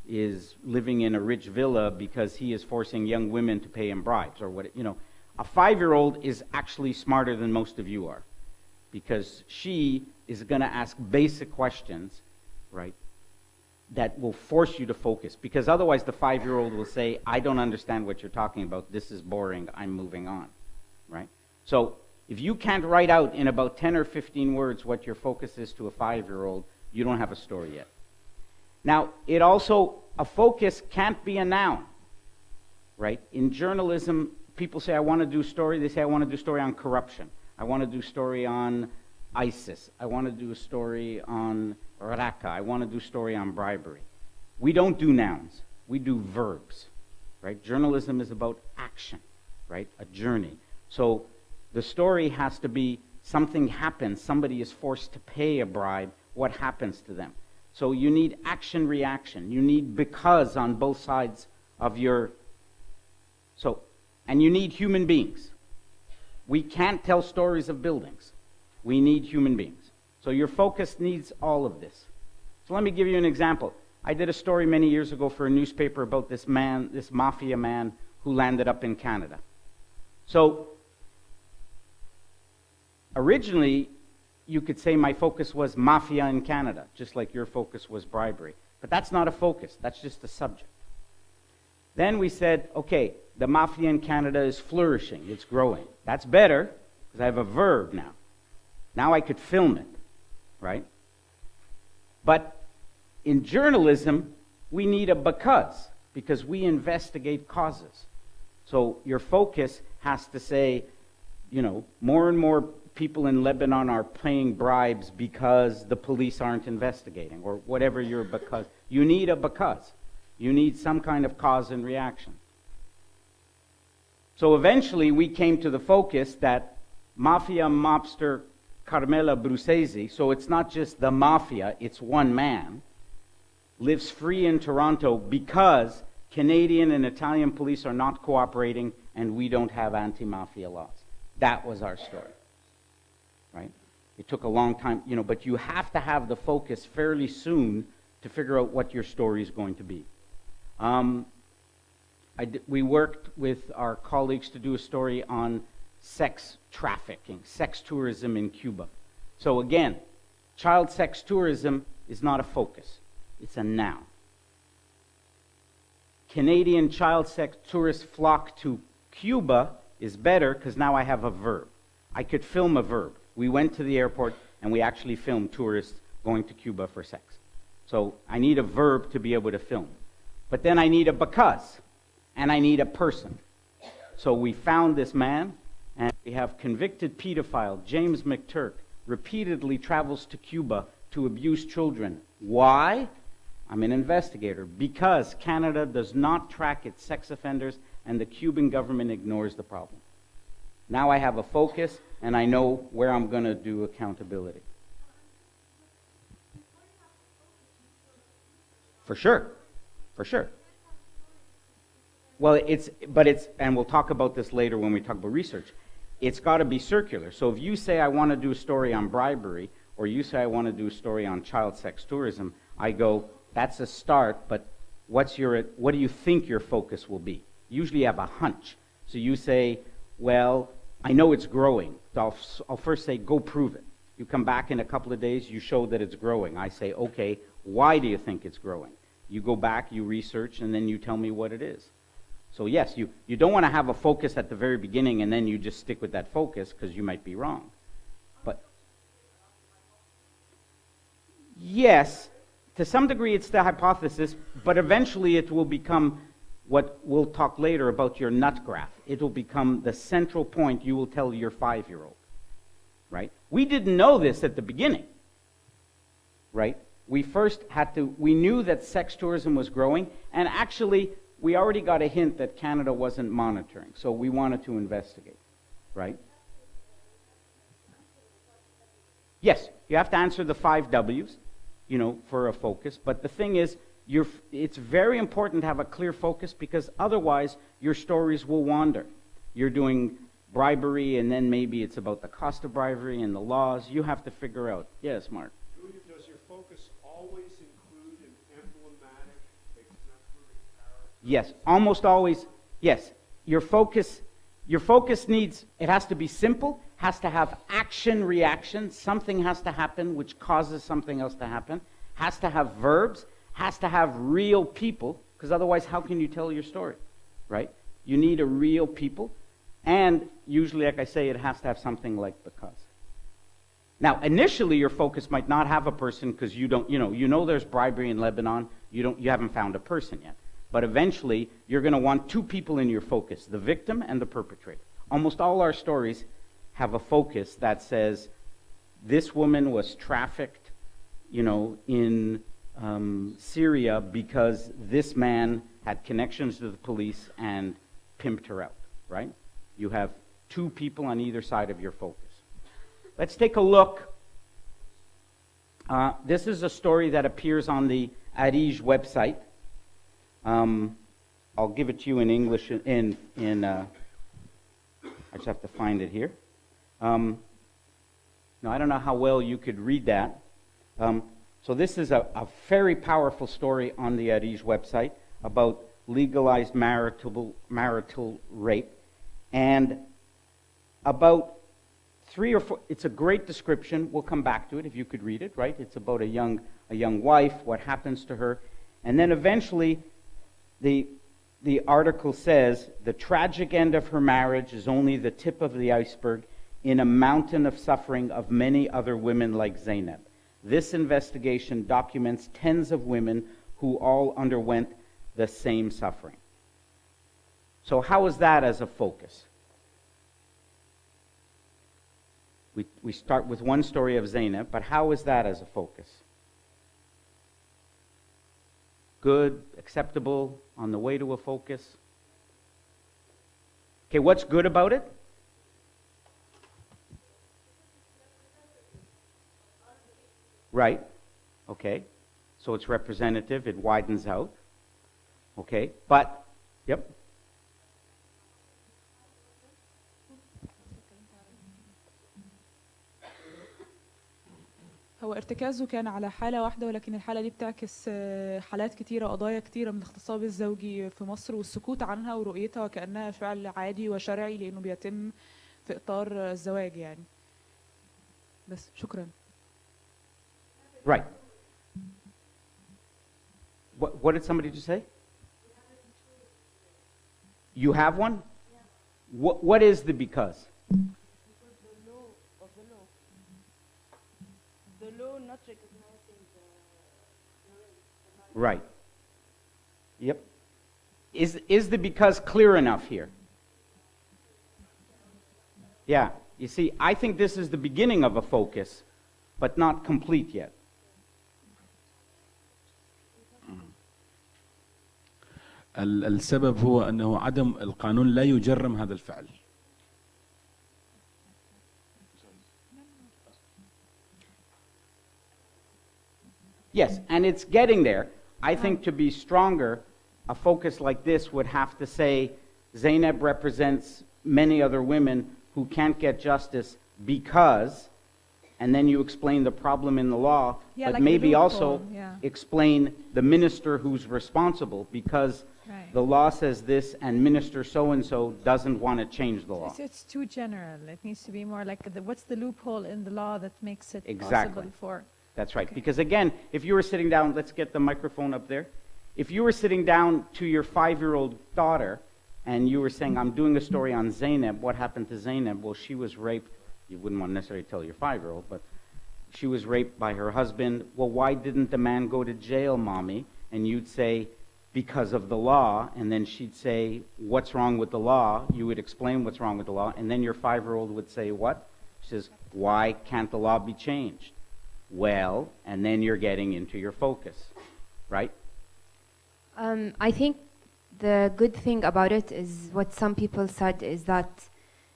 is living in a rich villa because he is forcing young women to pay him bribes or what, you know. A 5-year-old is actually smarter than most of you are because she is going to ask basic questions, right, that will force you to focus. Because otherwise the 5-year-old will say, I don't understand what you're talking about. This is boring. I'm moving on, right? So if you can't write out in about 10 or 15 words what your focus is to a 5-year-old, you don't have a story yet. Now, it also, a focus can't be a noun, right? In journalism, people say, I want to do a story. They say, I want to do a story on corruption. I want to do a story on ISIS. I want to do a story on Raqqa. I want to do a story on bribery. We don't do nouns. We do verbs, right? Journalism is about action, right? A journey. So the story has to be something happens. Somebody is forced to pay a bribe. What happens to them? So you need action, reaction. You need because on both sides of your... And you need human beings. We can't tell stories of buildings. We need human beings. So your focus needs all of this. So let me give you an example. I did a story many years ago for a newspaper about this man, this mafia man who landed up in Canada. So originally, you could say my focus was mafia in Canada, just like your focus was bribery. But that's not a focus. That's just a subject. Then we said, okay, the mafia in Canada is flourishing. It's growing. That's better because I have a verb now. Now I could film it, right? But in journalism, we need a because we investigate causes. So your focus has to say, you know, more and more people in Lebanon are paying bribes because the police aren't investigating, or whatever your because. You need a because. You need some kind of cause and reaction. So eventually we came to the focus that mafia mobster Carmela Bruzzese, so it's not just the mafia, it's one man, lives free in Toronto because Canadian and Italian police are not cooperating and we don't have anti-mafia laws. That was our story, right? It took a long time, you know, but you have to have the focus fairly soon to figure out what your story is going to be. We worked with our colleagues to do a story on sex trafficking, sex tourism in Cuba. So again, child sex tourism is not a focus. It's a noun. Canadian child sex tourists flock to Cuba is better because now I have a verb. I could film a verb. We went to the airport and we actually filmed tourists going to Cuba for sex. So I need a verb to be able to film. But then I need a because, and I need a person. So we found this man, and we have convicted pedophile James McTurk repeatedly travels to Cuba to abuse children. Why? I'm an investigator. Because Canada does not track its sex offenders, and the Cuban government ignores the problem. Now I have a focus, and I know where I'm going to do accountability. For sure. For sure. Well, and we'll talk about this later when we talk about research. It's got to be circular. So if you say I want to do a story on bribery, or you say I want to do a story on child sex tourism, I go, that's a start, but what do you think your focus will be? Usually you have a hunch. So you say, well, I know it's growing. So I'll first say, go prove it. You come back in a couple of days, you show that it's growing. I say, okay, why do you think it's growing? You go back, you research, and then you tell me what it is. So yes, you don't want to have a focus at the very beginning and then you just stick with that focus because you might be wrong. But yes, to some degree it's the hypothesis, but eventually it will become what we'll talk later about your nut graph. It will become the central point you will tell your 5-year-old. right? We didn't know this at the beginning, right? We first had to, we knew that sex tourism was growing, and actually, we already got a hint that Canada wasn't monitoring, so we wanted to investigate, right? Yes, you have to answer the 5 W's, you know, for a focus, but the thing is, it's very important to have a clear focus, because otherwise, your stories will wander. You're doing bribery, and then maybe it's about the cost of bribery and the laws. You have to figure out. Yes, Mark? Julian, does your focus always include an emblematic, exemplary character? Yes, almost always. Yes, your focus needs, it has to be simple, has to have action reaction. Something has to happen which causes something else to happen. Has to have verbs, has to have real people, because otherwise how can you tell your story, right? You need a real people, and usually, like I say, it has to have something like because. Now, initially, your focus might not have a person, because you know there's bribery in Lebanon, you haven't found a person yet. But eventually, you're going to want 2 people in your focus, the victim and the perpetrator. Almost all our stories have a focus that says, this woman was trafficked, you know, in Syria because this man had connections to the police and pimped her out, right? You have 2 people on either side of your focus. Let's take a look. This is a story that appears on the Arij website. I'll give it to you in English. I just have to find it here. Now, I don't know how well you could read that. So this is a very powerful story on the Arij website about legalized marital rape. And about 3 or 4, it's a great description. We'll come back to it if you could read it, right? It's about a young wife, what happens to her. And then eventually, the article says, the tragic end of her marriage is only the tip of the iceberg in a mountain of suffering of many other women like Zainab. This investigation documents tens of women who all underwent the same suffering. So how is that as a focus? We start with one story of Zainab, but how is that as a focus? Good, acceptable, on the way to a focus? Okay, what's good about it? Right. Okay. So it's representative, it widens out. Okay, but, yep. هو ارتكازه كان على حالة واحدة، ولكن الحالة دي بتعكس حالات كتيرة، قضايا كتيرة من الاغتصاب الزوجي في مصر، والسكوت عنها ورؤيتها وكأنها فعل عادي وشرعي لأنه بيتم في إطار الزواج يعني. بس شكرا. Right. What did somebody just say? You have one? Yeah. What is the because? The law not recognizing the right. Yep. Is the because clear enough here? Yeah. You see, I think this is the beginning of a focus, but not complete yet. السبب هو أنه عدم القانون لا يجرم هذا الفعل. Yes, and it's getting there. I think to be stronger, a focus like this would have to say Zainab represents many other women who can't get justice because, and then you explain the problem in the law, but like maybe also explain the minister who's responsible because the law says this and minister so-and-so doesn't want to change the law. It's too general. It needs to be more like, what's the loophole in the law that makes it Exactly. possible for... That's right. Okay. Because again, if you were sitting down, let's get the microphone up there. If you were sitting down to your 5-year-old daughter and you were saying, I'm doing a story on Zainab, what happened to Zainab? Well, she was raped. You wouldn't want to necessarily tell your 5-year-old, but she was raped by her husband. Well, why didn't the man go to jail, mommy? And you'd say, because of the law. And then she'd say, what's wrong with the law? You would explain what's wrong with the law. And then your 5-year-old would say, what? She says, why can't the law be changed? Well, and then you're getting into your focus, right? I think the good thing about it is what some people said is that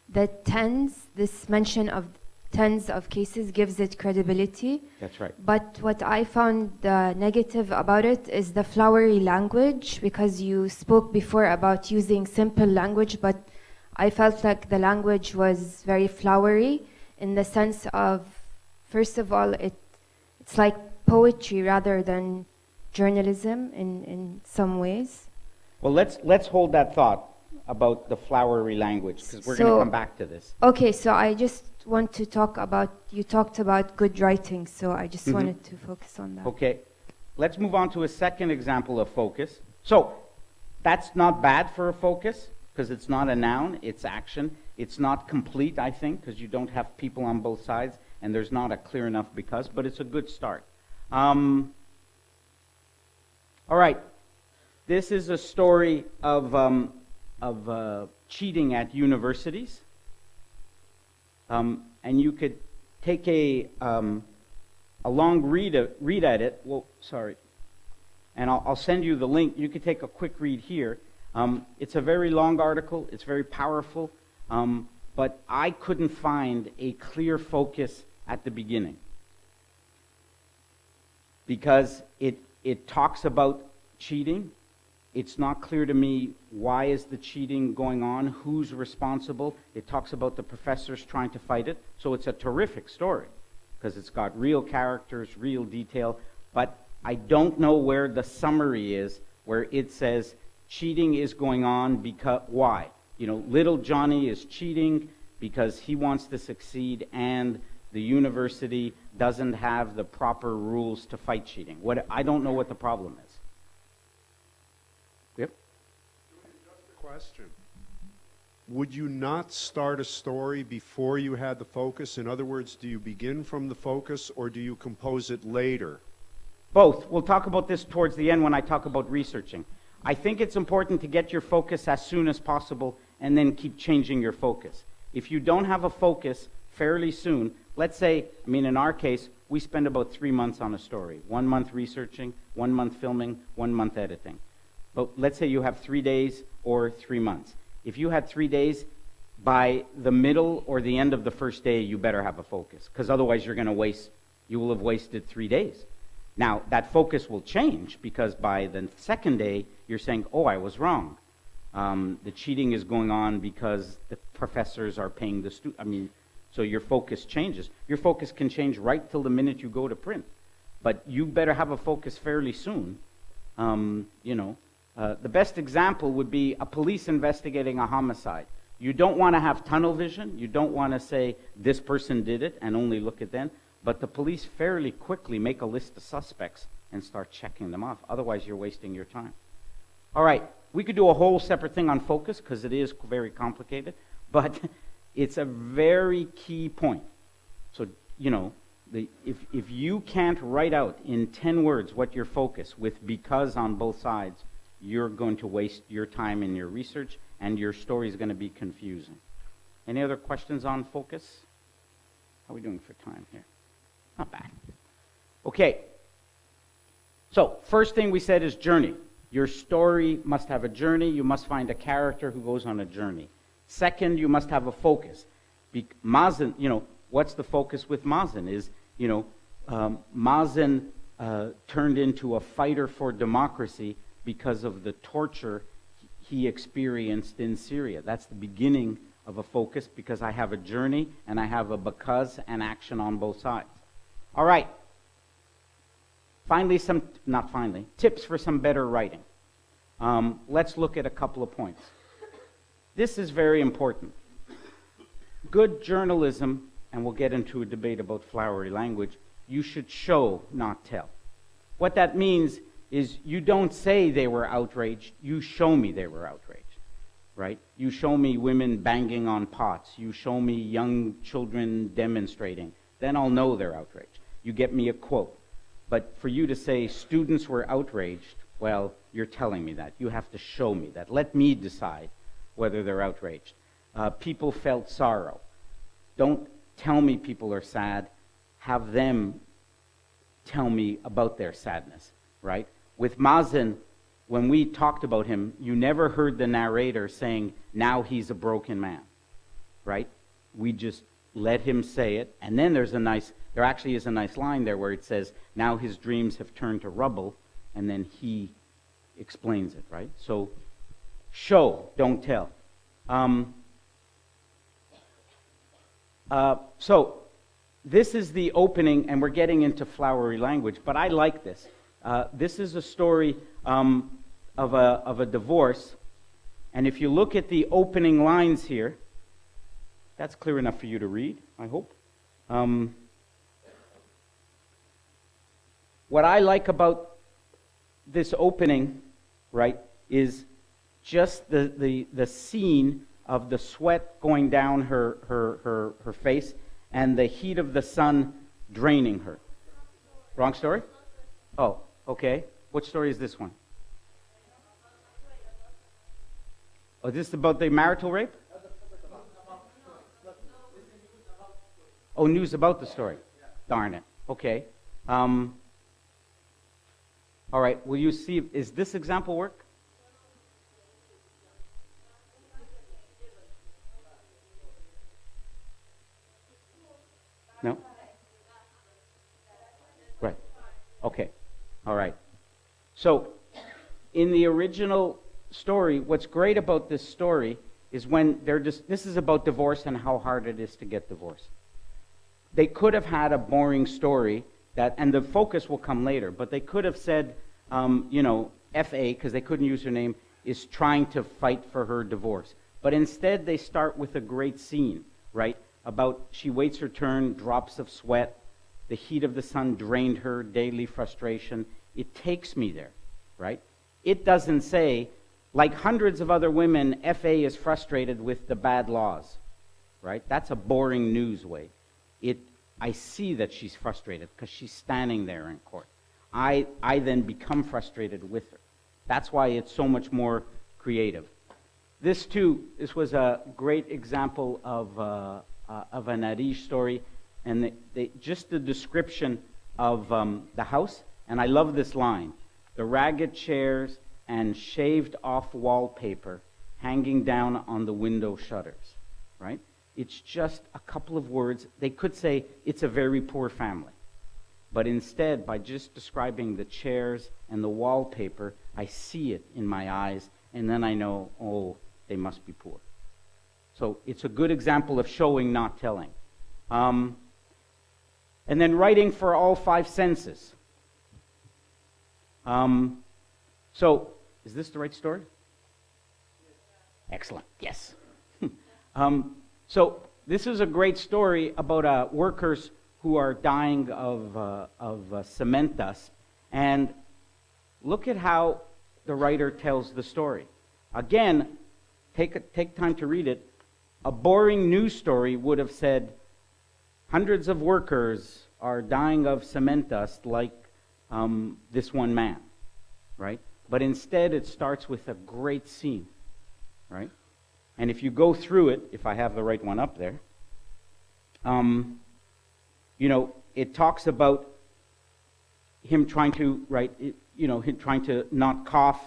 this mention of tens of cases gives it credibility. That's right. But what I found negative about it is the flowery language, because you spoke before about using simple language, but I felt like the language was very flowery in the sense of, first of all, it's like poetry rather than journalism in some ways. Well, let's hold that thought about the flowery language, because we're going to come back to this. Okay, so I just want to talk about, you talked about good writing, so I just wanted to focus on that. Okay, let's move on to a second example of focus. So that's not bad for a focus, because it's not a noun, it's action. It's not complete, I think, because you don't have people on both sides, and there's not a clear enough because, but it's a good start. All right, this is a story of cheating at universities. And you could take a long read at it. Well, sorry. And I'll send you the link. You could take a quick read here. It's a very long article. It's very powerful. But I couldn't find a clear focus at the beginning, because it talks about cheating. It's not clear to me why is the cheating going on, who's responsible. It talks about the professors trying to fight it. So it's a terrific story because it's got real characters, real detail. But I don't know where the summary is, where it says cheating is going on because why? You know, little Johnny is cheating because he wants to succeed and the university doesn't have the proper rules to fight cheating. I don't know what the problem is. Yep. Question. Would you not start a story before you had the focus? In other words, do you begin from the focus or do you compose it later? Both. We'll talk about this towards the end when I talk about researching. I think it's important to get your focus as soon as possible and then keep changing your focus. If you don't have a focus fairly soon, let's say, I mean, in our case, we spend about 3 months on a story. 1 month researching, 1 month filming, 1 month editing. But let's say you have 3 days or 3 months. If you had 3 days, by the middle or the end of the first day, you better have a focus, because otherwise you will have wasted 3 days. Now, that focus will change, because by the second day, you're saying, oh, I was wrong. The cheating is going on because the professors are paying the student. I mean, so your focus changes. Your focus can change right till the minute you go to print. But you better have a focus fairly soon. The best example would be a police investigating a homicide. You don't want to have tunnel vision. You don't want to say this person did it and only look at them. But the police fairly quickly make a list of suspects and start checking them off. Otherwise, you're wasting your time. All right, we could do a whole separate thing on focus because it is very complicated. But it's a very key point. So, if you can't write out in 10 words what your focus with because on both sides, you're going to waste your time in your research and your story is going to be confusing. Any other questions on focus? How are we doing for time here? Not bad. Okay. So, first thing we said is journey. Your story must have a journey. You must find a character who goes on a journey. Second, you must have a focus. Mazen, what's the focus with Mazen is, Mazen turned into a fighter for democracy because of the torture he experienced in Syria. That's the beginning of a focus, because I have a journey and I have a because and action on both sides. All right. Finally, tips for some better writing. Let's look at a couple of points. This is very important. Good journalism, and we'll get into a debate about flowery language, you should show, not tell. What that means is you don't say they were outraged, you show me they were outraged, right? You show me women banging on pots, you show me young children demonstrating, then I'll know they're outraged. You get me a quote. But for you to say students were outraged, well, you're telling me that. You have to show me that. Let me decide whether they're outraged. People felt sorrow. Don't tell me people are sad, have them tell me about their sadness, right? With Mazen, when we talked about him, you never heard the narrator saying, now he's a broken man, right? We just let him say it, and then there actually is a nice line there where it says, now his dreams have turned to rubble, and then he explains it, right? So, show, don't tell. So, this is the opening, and we're getting into flowery language, but I like this. This is a story of a divorce, and if you look at the opening lines here, that's clear enough for you to read, I hope. What I like about this opening, right, is just the scene of the sweat going down her face and the heat of the sun draining her. Wrong story? Oh, okay. What story is this one? Oh, this is about the marital rape? Oh, news about the story. Darn it. Okay. All right. Will you see? Is this example work? No? Right. Okay. All right. So, in the original story, what's great about this story is when this is about divorce and how hard it is to get divorced. They could have had a boring story and the focus will come later, but they could have said, F.A., because they couldn't use her name, is trying to fight for her divorce. But instead, they start with a great scene, right? About she waits her turn, drops of sweat, the heat of the sun drained her, daily frustration. It takes me there, right? It doesn't say, like hundreds of other women, F.A. is frustrated with the bad laws, right? That's a boring news way. I see that she's frustrated because she's standing there in court. I then become frustrated with her. That's why it's so much more creative. This was a great example of an Arij story, and just the description of the house, and I love this line, the ragged chairs and shaved off wallpaper hanging down on the window shutters, right? It's just a couple of words. They could say it's a very poor family. But instead, by just describing the chairs and the wallpaper, I see it in my eyes, and then I know, oh, they must be poor. So it's a good example of showing, not telling. And then writing for all 5 senses. So, is this the right story? Excellent, yes. So this is a great story about workers who are dying of cement dust. And look at how the writer tells the story. Again, take time to read it. A boring news story would have said, hundreds of workers are dying of cement dust like this one man, right? But instead it starts with a great scene, right? And if you go through it, if I have the right one up there, it talks about him trying to, him trying to not cough,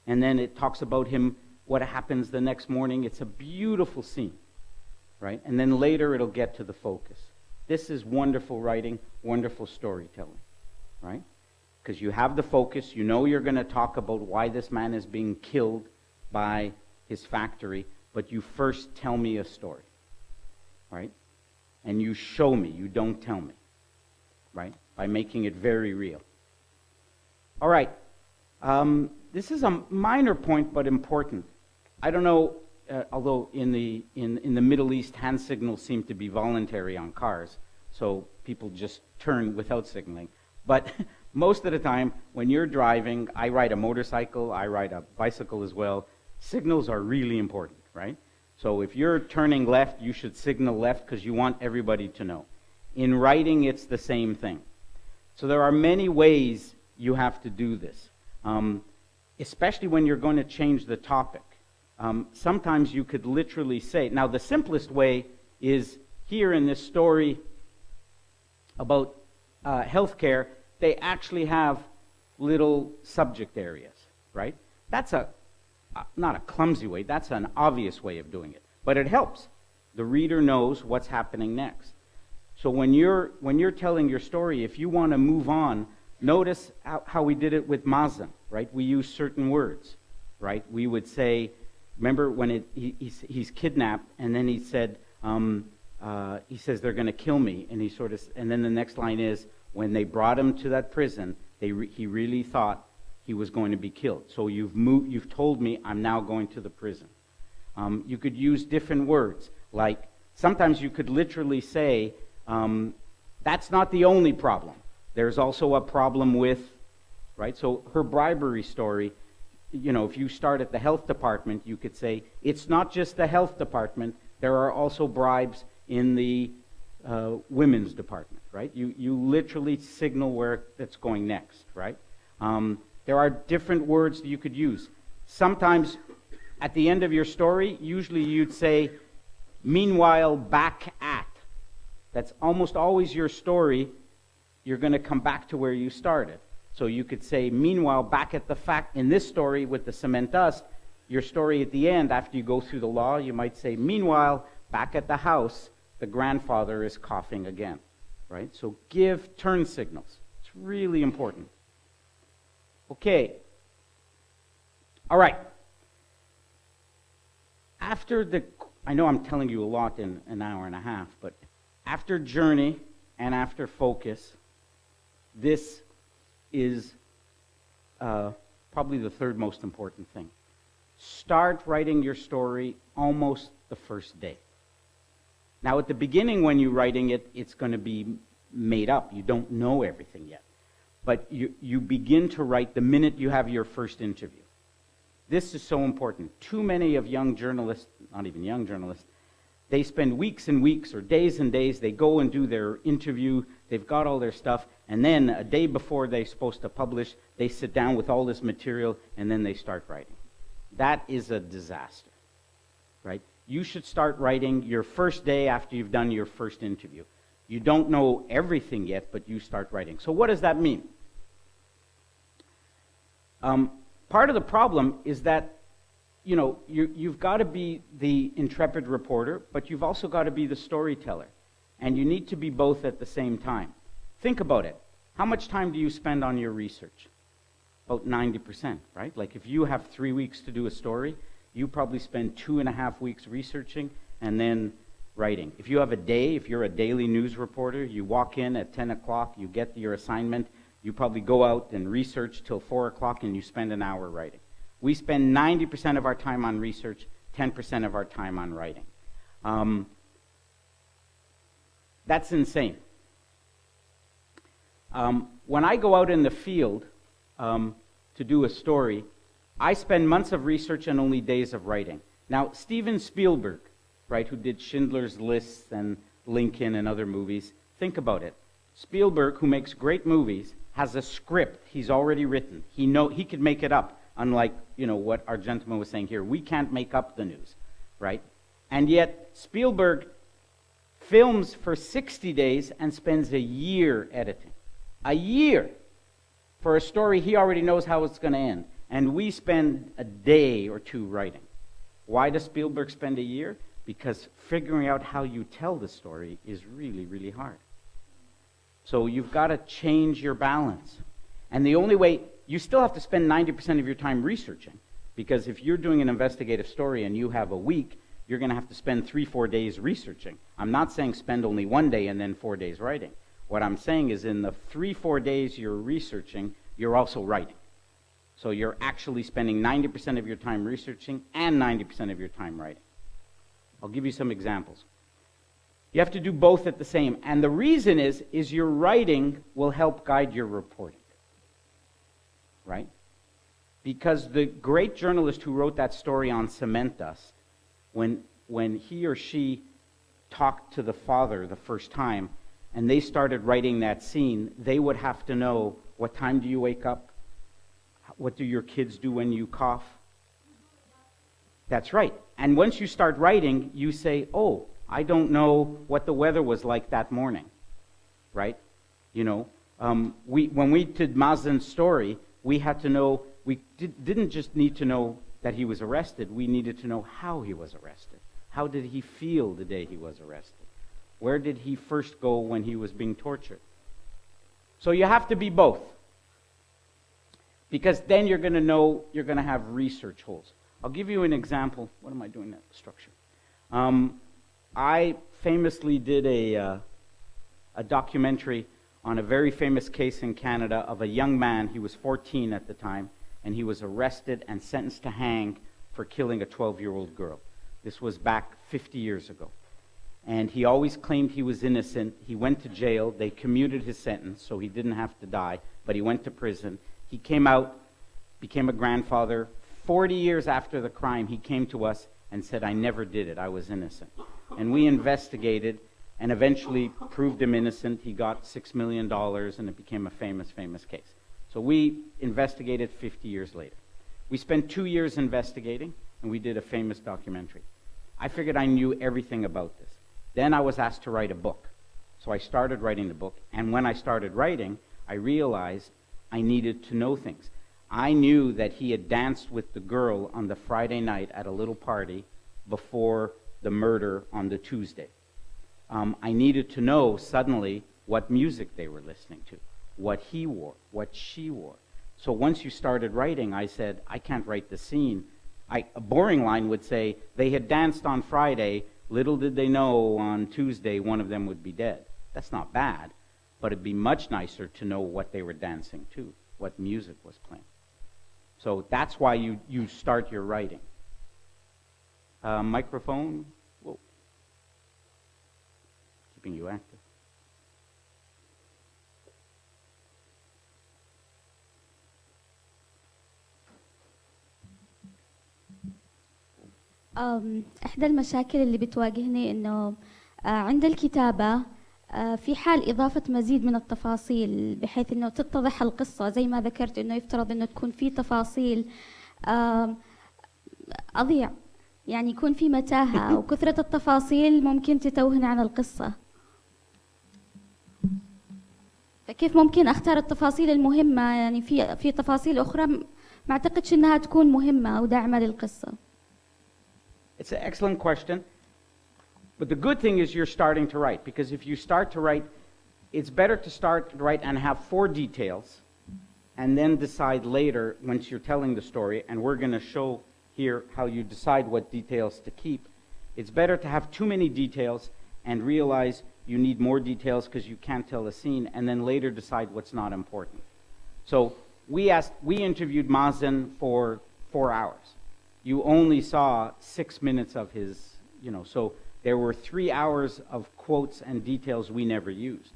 and then it talks about him, what happens the next morning. It's a beautiful scene, right? And then later it'll get to the focus. This is wonderful writing, wonderful storytelling, right? Because you have the focus, you know you're going to talk about why this man is being killed by his factory, but you first tell me a story, right? And you show me, you don't tell me, right? By making it very real. All right. This is a minor point, but important. I don't know, although in the Middle East, hand signals seem to be voluntary on cars, so people just turn without signaling. But most of the time, when you're driving, I ride a motorcycle, I ride a bicycle as well, signals are really important, right? So if you're turning left, you should signal left because you want everybody to know. In writing, it's the same thing. So there are many ways you have to do this, especially when you're going to change the topic. Sometimes you could literally say, now the simplest way is here in this story about healthcare, they actually have little subject areas, right? That's not a clumsy way, that's an obvious way of doing it. But it helps. The reader knows what's happening next. So when you're telling your story, if you want to move on, notice how we did it with Mazen, right? We use certain words, right? We would say, remember when he's kidnapped, and then he said, he says they're going to kill me, and and then the next line is, when they brought him to that prison, he really thought he was going to be killed. So you've told me I'm now going to the prison. You could use different words, like sometimes you could literally say, that's not the only problem. There's also a problem with, right? So her bribery story, you know, if you start at the health department, you could say, it's not just the health department, there are also bribes in the women's department, right? You literally signal where it's going next, right? There are different words that you could use. Sometimes at the end of your story, usually you'd say, meanwhile, back at. That's almost always your story. You're going to come back to where you started. So you could say, meanwhile, back at the fact, in this story with the cement dust, your story at the end, after you go through the law, you might say, meanwhile, back at the house, the grandfather is coughing again, right? So give turn signals. It's really important. Okay. All right. I know I'm telling you a lot in an hour and a half, but after journey and after focus, this is probably the third most important thing. Start writing your story almost the first day. Now, at the beginning when you're writing it, it's going to be made up. You don't know everything yet. But you begin to write the minute you have your first interview. This is so important. Too many of young journalists, not even young journalists, they spend weeks and weeks or days and days, they go and do their interview, they've got all their stuff, and then a day before they're supposed to publish, they sit down with all this material, and then they start writing. That is a disaster, right? You should start writing your first day after you've done your first interview. You don't know everything yet, but you start writing. So what does that mean? Part of the problem is that, you know, you've got to be the intrepid reporter, but you've also got to be the storyteller. And you need to be both at the same time. Think about it. How much time do you spend on your research? About 90%, right? Like if you have 3 weeks to do a story, you probably spend 2.5 weeks researching and then writing. If you have a day, if you're a daily news reporter, you walk in at 10 o'clock, you get your assignment, you probably go out and research till 4 o'clock and you spend an hour writing. We spend 90% of our time on research, 10% of our time on writing. That's insane. When I go out in the field to do a story, I spend months of research and only days of writing. Now, Steven Spielberg, right, who did Schindler's List and Lincoln and other movies, think about it. Spielberg, who makes great movies, has a script he's already written. He could make it up, unlike, you know, what our gentleman was saying here. We can't make up the news, right? And yet, Spielberg films for 60 days and spends a year editing. A year for a story he already knows how it's going to end. And we spend a day or two writing. Why does Spielberg spend a year? Because figuring out how you tell the story is really, really hard. So you've got to change your balance. And the only way, you still have to spend 90% of your time researching. Because if you're doing an investigative story and you have a week, you're going to have to spend 3-4 days researching. I'm not saying spend only 1 day and then 4 days writing. What I'm saying is in the 3-4 days you're researching, you're also writing. So you're actually spending 90% of your time researching and 90% of your time writing. I'll give you some examples. You have to do both at the same. And the reason is your writing will help guide your reporting. Right? Because the great journalist who wrote that story on cement dust, when he or she talked to the father the first time, and they started writing that scene, they would have to know, what time do you wake up? What do your kids do when you cough? That's right. And once you start writing, you say, oh, I don't know what the weather was like that morning, right? You know, when we did Mazen's story, we had to know, didn't just need to know that he was arrested, we needed to know how he was arrested. How did he feel the day he was arrested? Where did he first go when he was being tortured? So you have to be both. Because then you're going to know, you're going to have research holes. I'll give you an example. What am I doing that structure? I famously did a documentary on a very famous case in Canada of a young man. He was 14 at the time, and he was arrested and sentenced to hang for killing a 12-year-old girl. This was back 50 years ago. And he always claimed he was innocent. He went to jail. They commuted his sentence, so he didn't have to die, but he went to prison. He came out, became a grandfather. 40 years after the crime, he came to us and said, I never did it. I was innocent. And we investigated and eventually proved him innocent. He got $6 million, and it became a famous, famous case. So we investigated 50 years later. We spent 2 years investigating, and we did a famous documentary. I figured I knew everything about this. Then I was asked to write a book. So I started writing the book, and when I started writing, I realized I needed to know things. I knew that he had danced with the girl on the Friday night at a little party before the murder on the Tuesday. I needed to know suddenly what music they were listening to, what he wore, what she wore. So once you started writing, I said, I can't write the scene. A boring line would say, they had danced on Friday, little did they know on Tuesday one of them would be dead. That's not bad, but it'd be much nicer to know what they were dancing to, what music was playing. So that's why you start your writing. Microphone. Whoa. Keeping you active. إحدى المشاكل اللي بتواجهني إنه عند الكتابة في حال إضافة مزيد من التفاصيل بحيث إنه تتضح القصة زي ما ذكرت إنه يفترض إنه تكون في تفاصيل أضيع يعني يكون في متاهة وكثرة التفاصيل ممكن تتوهن عن القصة. فكيف ممكن أختار التفاصيل المهمة يعني في تفاصيل أخرى ما أعتقدش إنها تكون مهمة أو داعمة للقصة. It's an excellent question. But the good thing is you're starting to write, because if you start to write, it's better to start to write and have 4 details and then decide later once you're telling the story, and we're going to show here how you decide what details to keep. It's better to have too many details and realize you need more details because you can't tell a scene, and then later decide what's not important. So we interviewed Mazen for 4 hours. You only saw 6 minutes of his, so there were 3 hours of quotes and details we never used.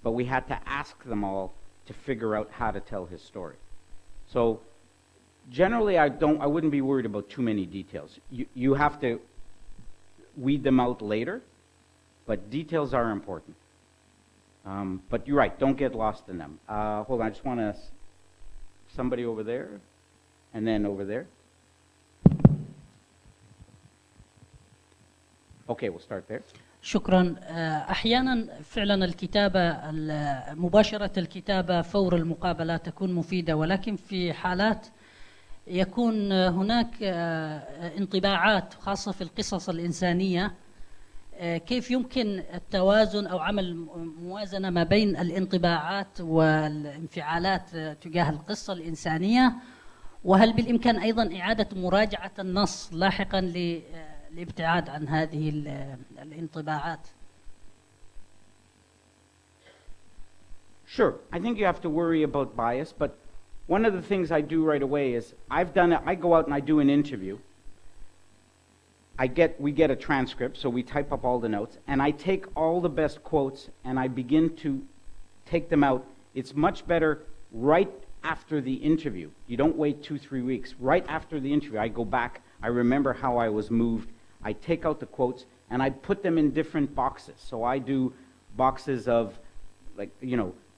But we had to ask them all to figure out how to tell his story. So generally I wouldn't be worried about too many details. You have to weed them out later, but details are important. But you're right, don't get lost in them. Hold on, I just want to, somebody over there, and then over there. Okay, we'll start there. شكرا. أحيانا فعلا الكتابة مباشرة الكتابة فور المقابلة تكون مفيدة، ولكن في حالات يكون هناك انطباعات خاصة في القصص الإنسانية. كيف يمكن التوازن أو عمل موازنة ما بين الانطباعات والانفعالات تجاه القصة الإنسانية، وهل بالإمكان أيضا إعادة مراجعة النص لاحقا الابتعاد عن هذه الانطباعات؟ Sure. I think you have to worry about bias, but one of the things I do right away is I go out and I do an interview. We get a transcript, so we type up all the notes, and I take all the best quotes and I begin to take them out. It's much better right after the interview. You don't wait 2-3 weeks. Right after the interview, I go back, I remember how I was moved, I take out the quotes, and I put them in different boxes. So I do boxes of,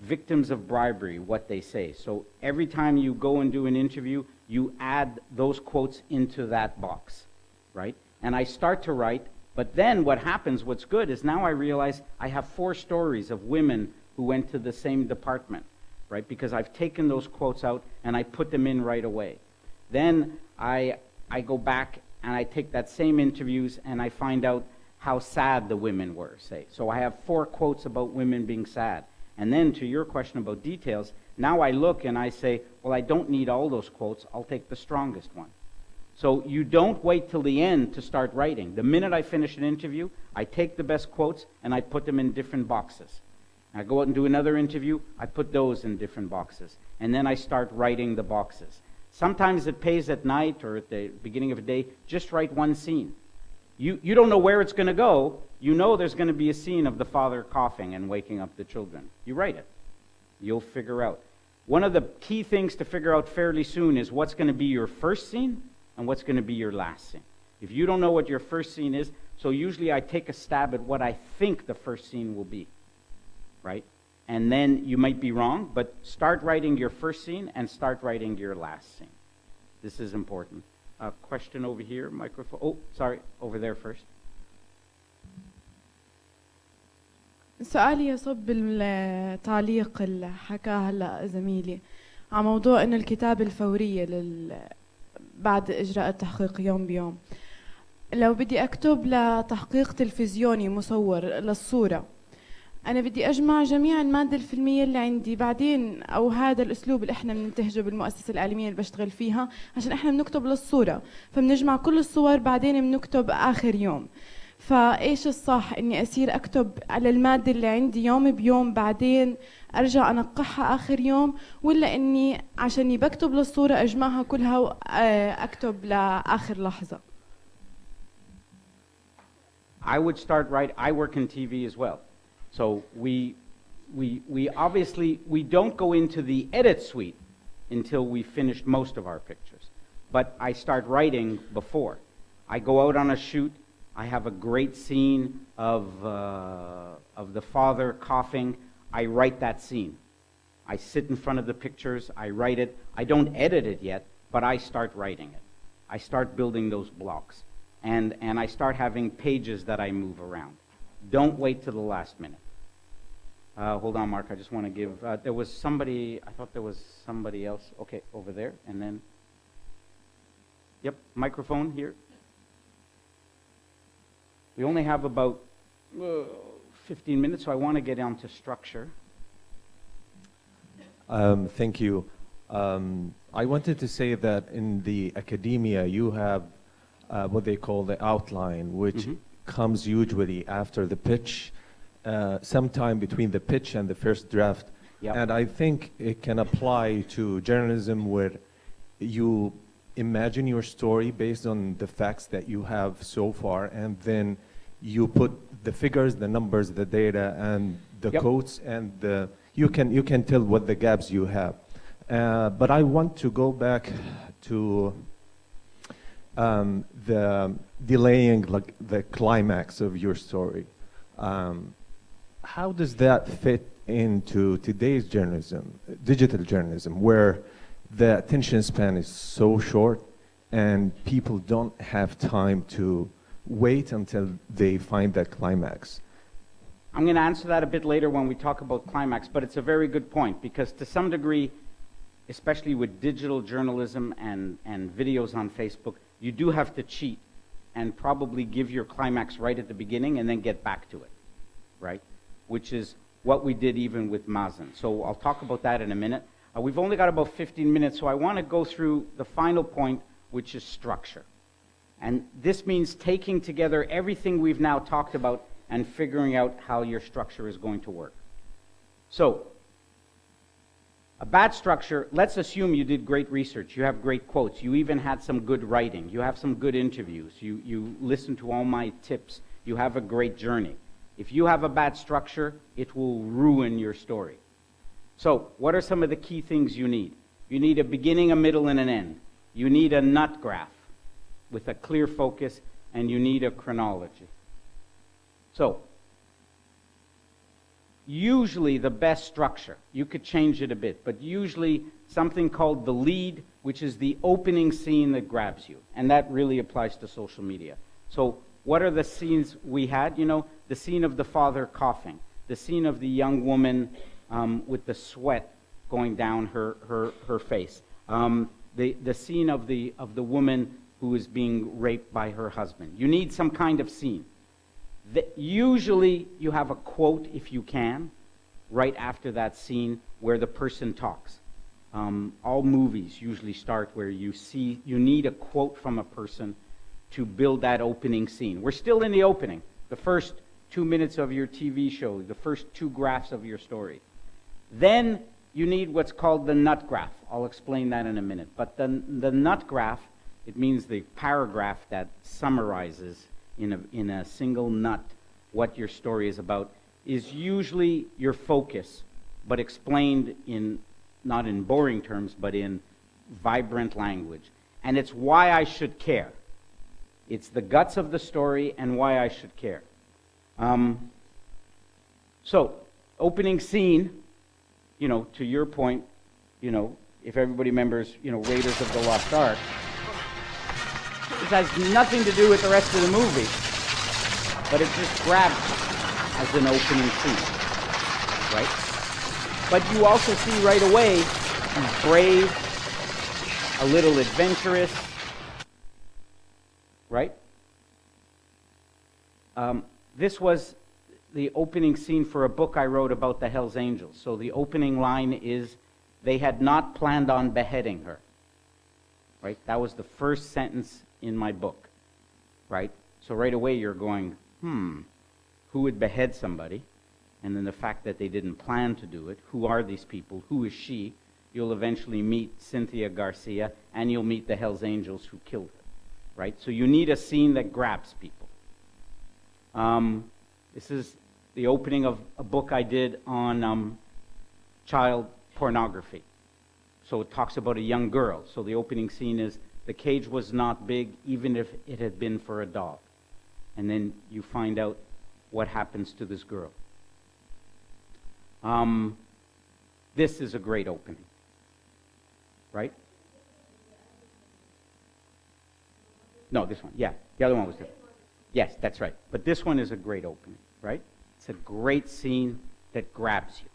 victims of bribery, what they say. So every time you go and do an interview, you add those quotes into that box, right? And I start to write, But then what happens, what's good, is now I realize I have 4 stories of women who went to the same department, right? Because I've taken those quotes out and I put them in right away. Then I go back and I take that same interviews and I find out how sad the women were, say. So I have 4 quotes about women being sad. And then to your question about details, now I look and I say, well, I don't need all those quotes. I'll take the strongest one. So you don't wait till the end to start writing. The minute I finish an interview, I take the best quotes and I put them in different boxes. I go out and do another interview, I put those in different boxes. And then I start writing the boxes. Sometimes it pays at night or at the beginning of a day, just write one scene. You don't know where it's going to go. You know there's going to be a scene of the father coughing and waking up the children. You write it. You'll figure out. One of the key things to figure out fairly soon is what's going to be your first scene and what's going to be your last scene. If you don't know what your first scene is, so usually I take a stab at what I think the first scene will be, right? And then you might be wrong, but start writing your first scene and start writing your last scene. This is important. A question over here, microphone. Oh, sorry, over there first. سؤالي يصب بالتعليق اللي حكاه هلا زميلي على موضوع انه الكتابة الفورية بعد اجراء التحقيق يوم بيوم. لو بدي اكتب لتحقيق تلفزيوني مصور للصورة، انا بدي اجمع جميع المادة الفيلمية اللي عندي بعدين، او هذا الاسلوب اللي احنا بننتهجه بالمؤسسة الاعلامية اللي بشتغل فيها، عشان احنا بنكتب للصورة، فبنجمع كل الصور بعدين بنكتب اخر يوم. فايش الصح، اني اصير اكتب على المادة اللي عندي يوم بيوم بعدين ارجع انقحها اخر يوم، ولا اني عشاني بكتب للصورة اجمعها كلها واكتب لاخر لحظة؟ I would start I work in TV as well. So we obviously, we don't go into the edit suite until we finish most of our pictures. But I start writing before. I go out on a shoot. I have a great scene of the father coughing. I write that scene. I sit in front of the pictures. I write it. I don't edit it yet, but I start writing it. I start building those blocks. And I start having pages that I move around. Don't wait till the last minute. Hold on, Mark. I just want to give... there was somebody... I thought there was somebody else. Okay, over there. And then... Yep, microphone here. We only have about 15 minutes, so I want to get on to structure. Thank you. I wanted to say that in the academia, you have what they call the outline, which comes usually after the pitch, sometime between the pitch and the first draft. Yep. And I think it can apply to journalism where you imagine your story based on the facts that you have so far, and then you put the figures, the numbers, the data, and the quotes, and you can tell what the gaps you have. But I want to go back to the delaying, like the climax of your story. How does that fit into today's journalism, digital journalism, where the attention span is so short and people don't have time to wait until they find that climax? I'm going to answer that a bit later when we talk about climax, but it's a very good point, because to some degree, especially with digital journalism and videos on Facebook, you do have to cheat and probably give your climax right at the beginning and then get back to it, right? Which is what we did even with Mazen. So I'll talk about that in a minute. We've only got about 15 minutes, so I want to go through the final point, which is structure. And this means taking together everything we've now talked about and figuring out how your structure is going to work. So, a bad structure, let's assume you did great research, you have great quotes, you even had some good writing, you have some good interviews, you listened to all my tips, you have a great journey. If you have a bad structure, it will ruin your story. So, what are some of the key things you need? You need a beginning, a middle, and an end. You need a nut graph with a clear focus, and you need a chronology. So, usually the best structure, you could change it a bit, but usually something called the lead, which is the opening scene that grabs you, and that really applies to social media. So, what are the scenes we had? You know, the scene of the father coughing, the scene of the young woman with the sweat going down her face, the scene of the woman who is being raped by her husband. You need some kind of scene. Usually you have a quote, if you can, right after that scene where the person talks. All movies usually start where you need a quote from a person to build that opening scene. We're still in the opening, the first 2 minutes of your TV show, the first 2 graphs of your story. Then you need what's called the nut graph. I'll explain that in a minute. But the nut graph, it means the paragraph that summarizes in a single nut what your story is about, is usually your focus, but explained in not in boring terms, but in vibrant language. And it's why I should care. It's the guts of the story and why I should care. So, opening scene, you know, to your point, you know, if everybody remembers, you know, Raiders of the Lost Ark, this has nothing to do with the rest of the movie, but it just grabs you as an opening scene, right? But you also see right away he's brave, a little adventurous, right? This was the opening scene for a book I wrote about the Hells Angels. So the opening line is, they had not planned on beheading her, right? That was the first sentence in my book, right? So right away you're going, who would behead somebody? And then the fact that they didn't plan to do it, who are these people? Who is she? You'll eventually meet Cynthia Garcia, and you'll meet the Hells Angels who killed her, right? So you need a scene that grabs people. This is the opening of a book I did on child pornography. So it talks about a young girl. So the opening scene is, the cage was not big, even if it had been for a dog. And then you find out what happens to this girl. This is a great opening, right? No, this one, yeah. The other one was different. Yes, that's right. But this one is a great opening, right? It's a great scene that grabs you.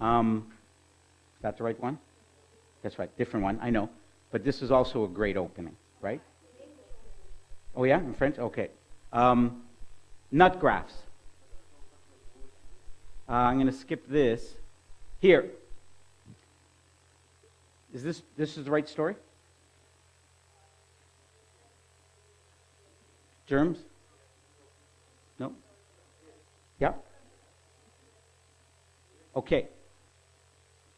Is that the right one? That's right, different one, I know. But this is also a great opening, right? Oh yeah, in French? Okay. Nut graphs. I'm going to skip this. Here. Is this is the right story? Germs? No? Yeah? Okay.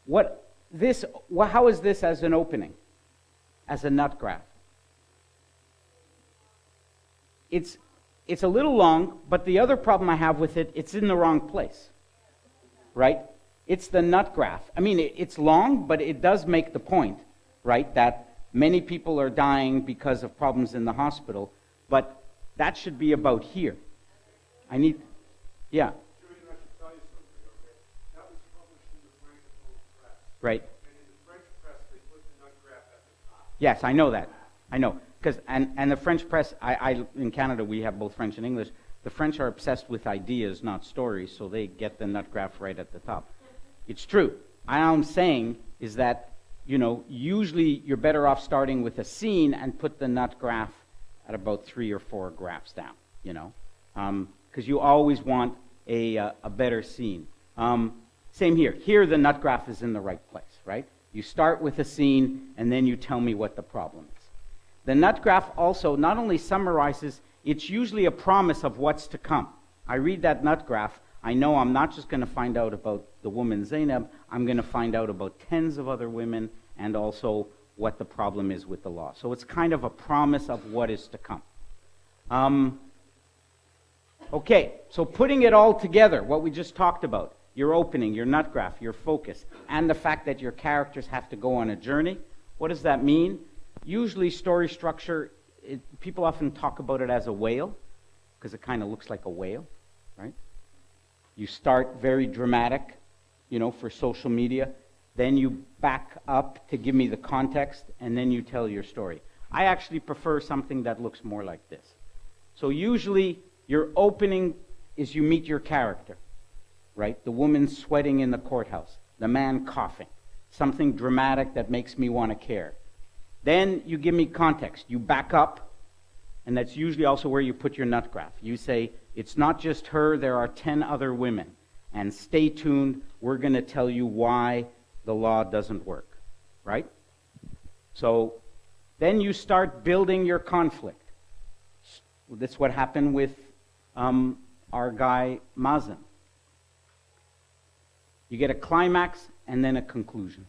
How is this as an opening? As a nut graph? It's a little long, but the other problem I have with it, it's in the wrong place. Right? It's the nut graph. I mean, it's long, but it does make the point, right, that many people are dying because of problems in the hospital, but that should be about here. Yeah. Julian, I should tell you something, okay? That was published in the Francophone press. Right. And in the French press, they put the nut graph at the top. Yes, I know that. I know. Because and the French press, in Canada, we have both French and English. The French are obsessed with ideas, not stories, so they get the nut graph right at the top. It's true. All I'm saying is that, you know, usually you're better off starting with a scene and put the nut graph at about 3 or 4 graphs down, you know, because you always want a better scene. Same here. Here the nut graph is in the right place, right? You start with a scene and then you tell me what the problem is. The nut graph also not only summarizes, it's usually a promise of what's to come. I read that nut graph, I know I'm not just going to find out about the woman Zainab, I'm going to find out about tens of other women and also what the problem is with the law. So it's kind of a promise of what is to come. Okay, so putting it all together, what we just talked about, your opening, your nut graph, your focus, and the fact that your characters have to go on a journey, what does that mean? Usually story structure, people often talk about it as a whale, because it kind of looks like a whale, right? You start very dramatic, you know, for social media, then you back up to give me the context, and then you tell your story. I actually prefer something that looks more like this. So usually your opening is you meet your character, right? The woman sweating in the courthouse, the man coughing, something dramatic that makes me want to care. Then you give me context. You back up, and that's usually also where you put your nut graph. You say, it's not just her, there are 10 other women. And stay tuned, we're going to tell you why the law doesn't work, right? So then you start building your conflict. That's what happened with our guy Mazen. You get a climax and then a conclusion.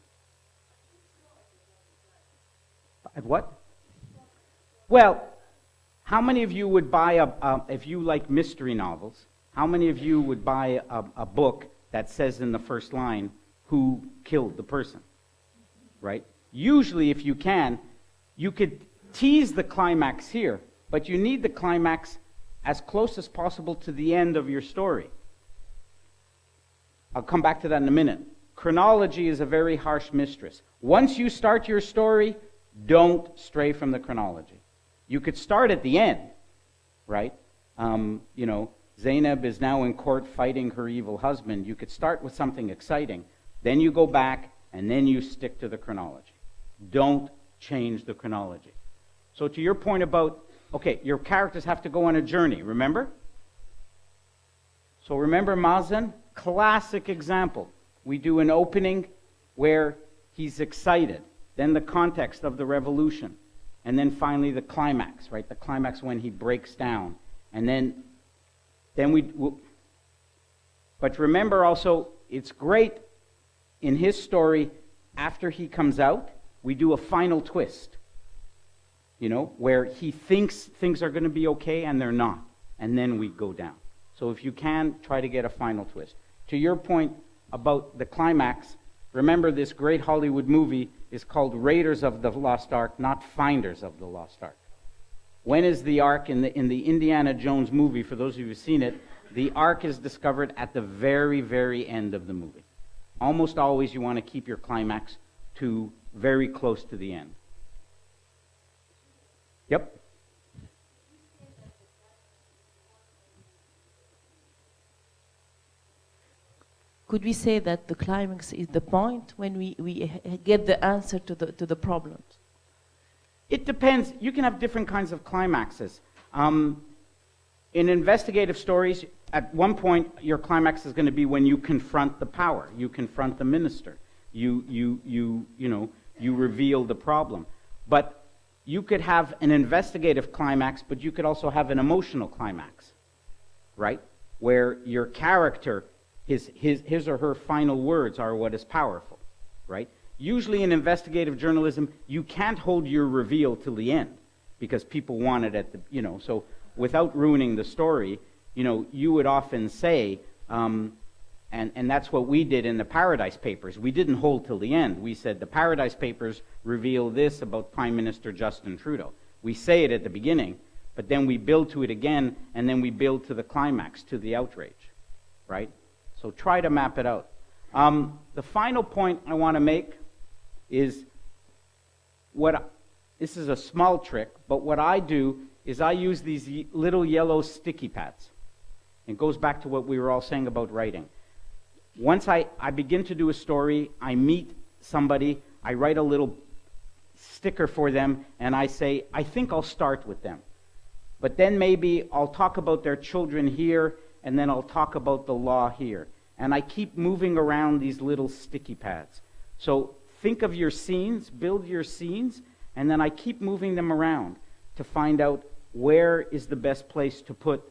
At what? Well, how many of you would buy if you like mystery novels, how many of you would buy a book that says in the first line who killed the person, right? Usually, if you can, you could tease the climax here, but you need the climax as close as possible to the end of your story. I'll come back to that in a minute. Chronology is a very harsh mistress. Once you start your story, don't stray from the chronology. You could start at the end, right? Zainab is now in court fighting her evil husband. You could start with something exciting. Then you go back, and then you stick to the chronology. Don't change the chronology. So to your point about, okay, your characters have to go on a journey, remember? So remember Mazen? Classic example. We do an opening where he's excited, then the context of the revolution, and then finally the climax, right? The climax when he breaks down. And then but remember also, it's great in his story, after he comes out, we do a final twist, where he thinks things are going to be okay and they're not. And then we go down. So if you can, try to get a final twist. To your point about the climax, remember this great Hollywood movie is called Raiders of the Lost Ark, not Finders of the Lost Ark. When is the Ark in the Indiana Jones movie, for those of you who've seen it, the Ark is discovered at the very, very end of the movie. Almost always you want to keep your climax to very close to the end. Yep. Could we say that the climax is the point when we get the answer to the problems? It depends. You can have different kinds of climaxes. In investigative stories, at one point, your climax is going to be when you confront the power, you confront the minister, you reveal the problem. But you could have an investigative climax, but you could also have an emotional climax, right? Where your character, his or her final words are what is powerful, right? Usually in investigative journalism, you can't hold your reveal till the end because people want it at the, so without ruining the story, you would often say, and that's what we did in the Paradise Papers. We didn't hold till the end. We said the Paradise Papers reveal this about Prime Minister Justin Trudeau. We say it at the beginning, but then we build to it again, and then we build to the climax, to the outrage, right? So try to map it out. The final point I want to make is this is a small trick, but what I do is I use these little yellow sticky pads. It goes back to what we were all saying about writing. Once I begin to do a story, I meet somebody, I write a little sticker for them, and I say, I think I'll start with them. But then maybe I'll talk about their children here, and then I'll talk about the law here. And I keep moving around these little sticky pads. So think of your scenes, build your scenes, and then I keep moving them around to find out where is the best place to put,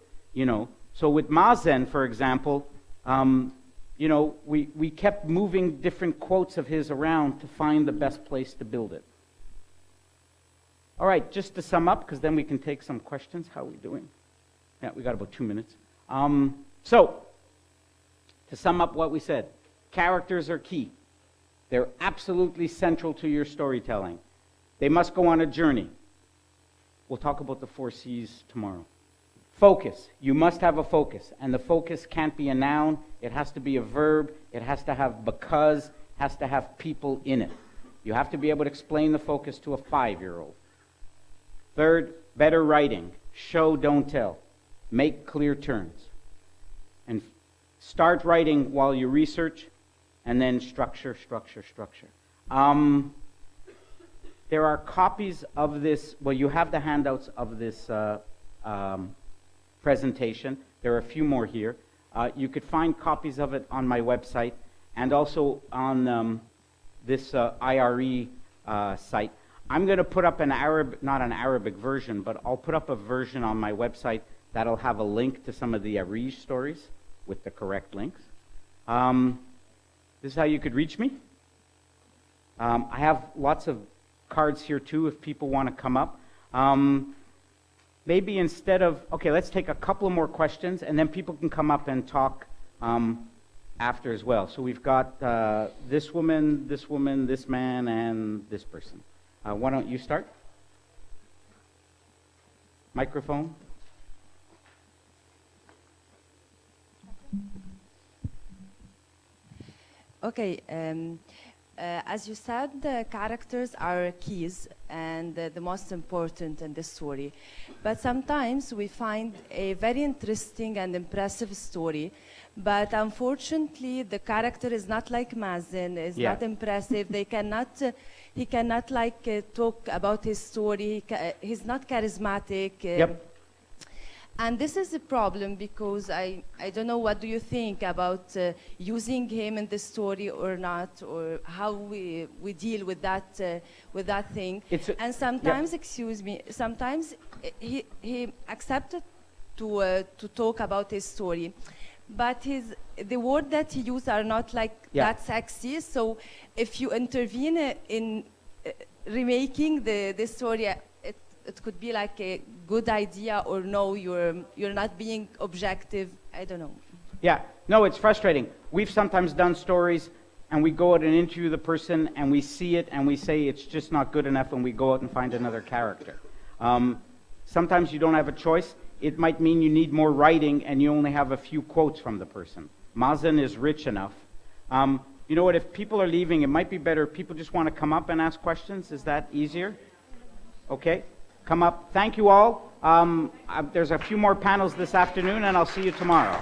So with Mazen, for example, we kept moving different quotes of his around to find the best place to build it. All right, just to sum up, because then we can take some questions. How are we doing? Yeah, we got about 2 minutes. So, to sum up what we said, characters are key. They're absolutely central to your storytelling. They must go on a journey. We'll talk about the 4 C's tomorrow. Focus. You must have a focus. And the focus can't be a noun. It has to be a verb. It has to have because. Has to have people in it. You have to be able to explain the focus to a 5-year-old. Third, better writing. Show, don't tell. Make clear turns. And start writing while you research, and then structure, structure, structure. There are copies of this, well, you have the handouts of this presentation. There are a few more here. You could find copies of it on my website and also on this IRE site. I'm going to put up an not an Arabic version, but I'll put up a version on my website that'll have a link to some of the Arij stories with the correct links. This is how you could reach me. I have lots of cards here too if people want to come up. Maybe instead of, okay, let's take a couple more questions and then people can come up and talk after as well. So we've got this woman, this man, and this person. Why don't you start? Microphone. Okay. As you said, the characters are keys and the most important in the story. But sometimes we find a very interesting and impressive story, but unfortunately the character is not like Mazen, is not impressive. He cannot like talk about his story. He's not charismatic. And this is a problem because I don't know, what do you think about using him in the story or not, or how we deal with that thing. And sometimes, excuse me, sometimes he accepted to talk about his story, but the word that he used are not like that sexy. So if you intervene in remaking the story, it could be like a good idea, or no, you're not being objective. I don't know. Yeah, no, it's frustrating. We've sometimes done stories and we go out and interview the person and we see it and we say it's just not good enough, and we go out and find another character. Sometimes you don't have a choice. It might mean you need more writing and you only have a few quotes from the person. Mazen is rich enough. You know what, if people are leaving, it might be better if people just want to come up and ask questions. Is that easier? Okay. Come up. Thank you all. There's a few more panels this afternoon, and I'll see you tomorrow.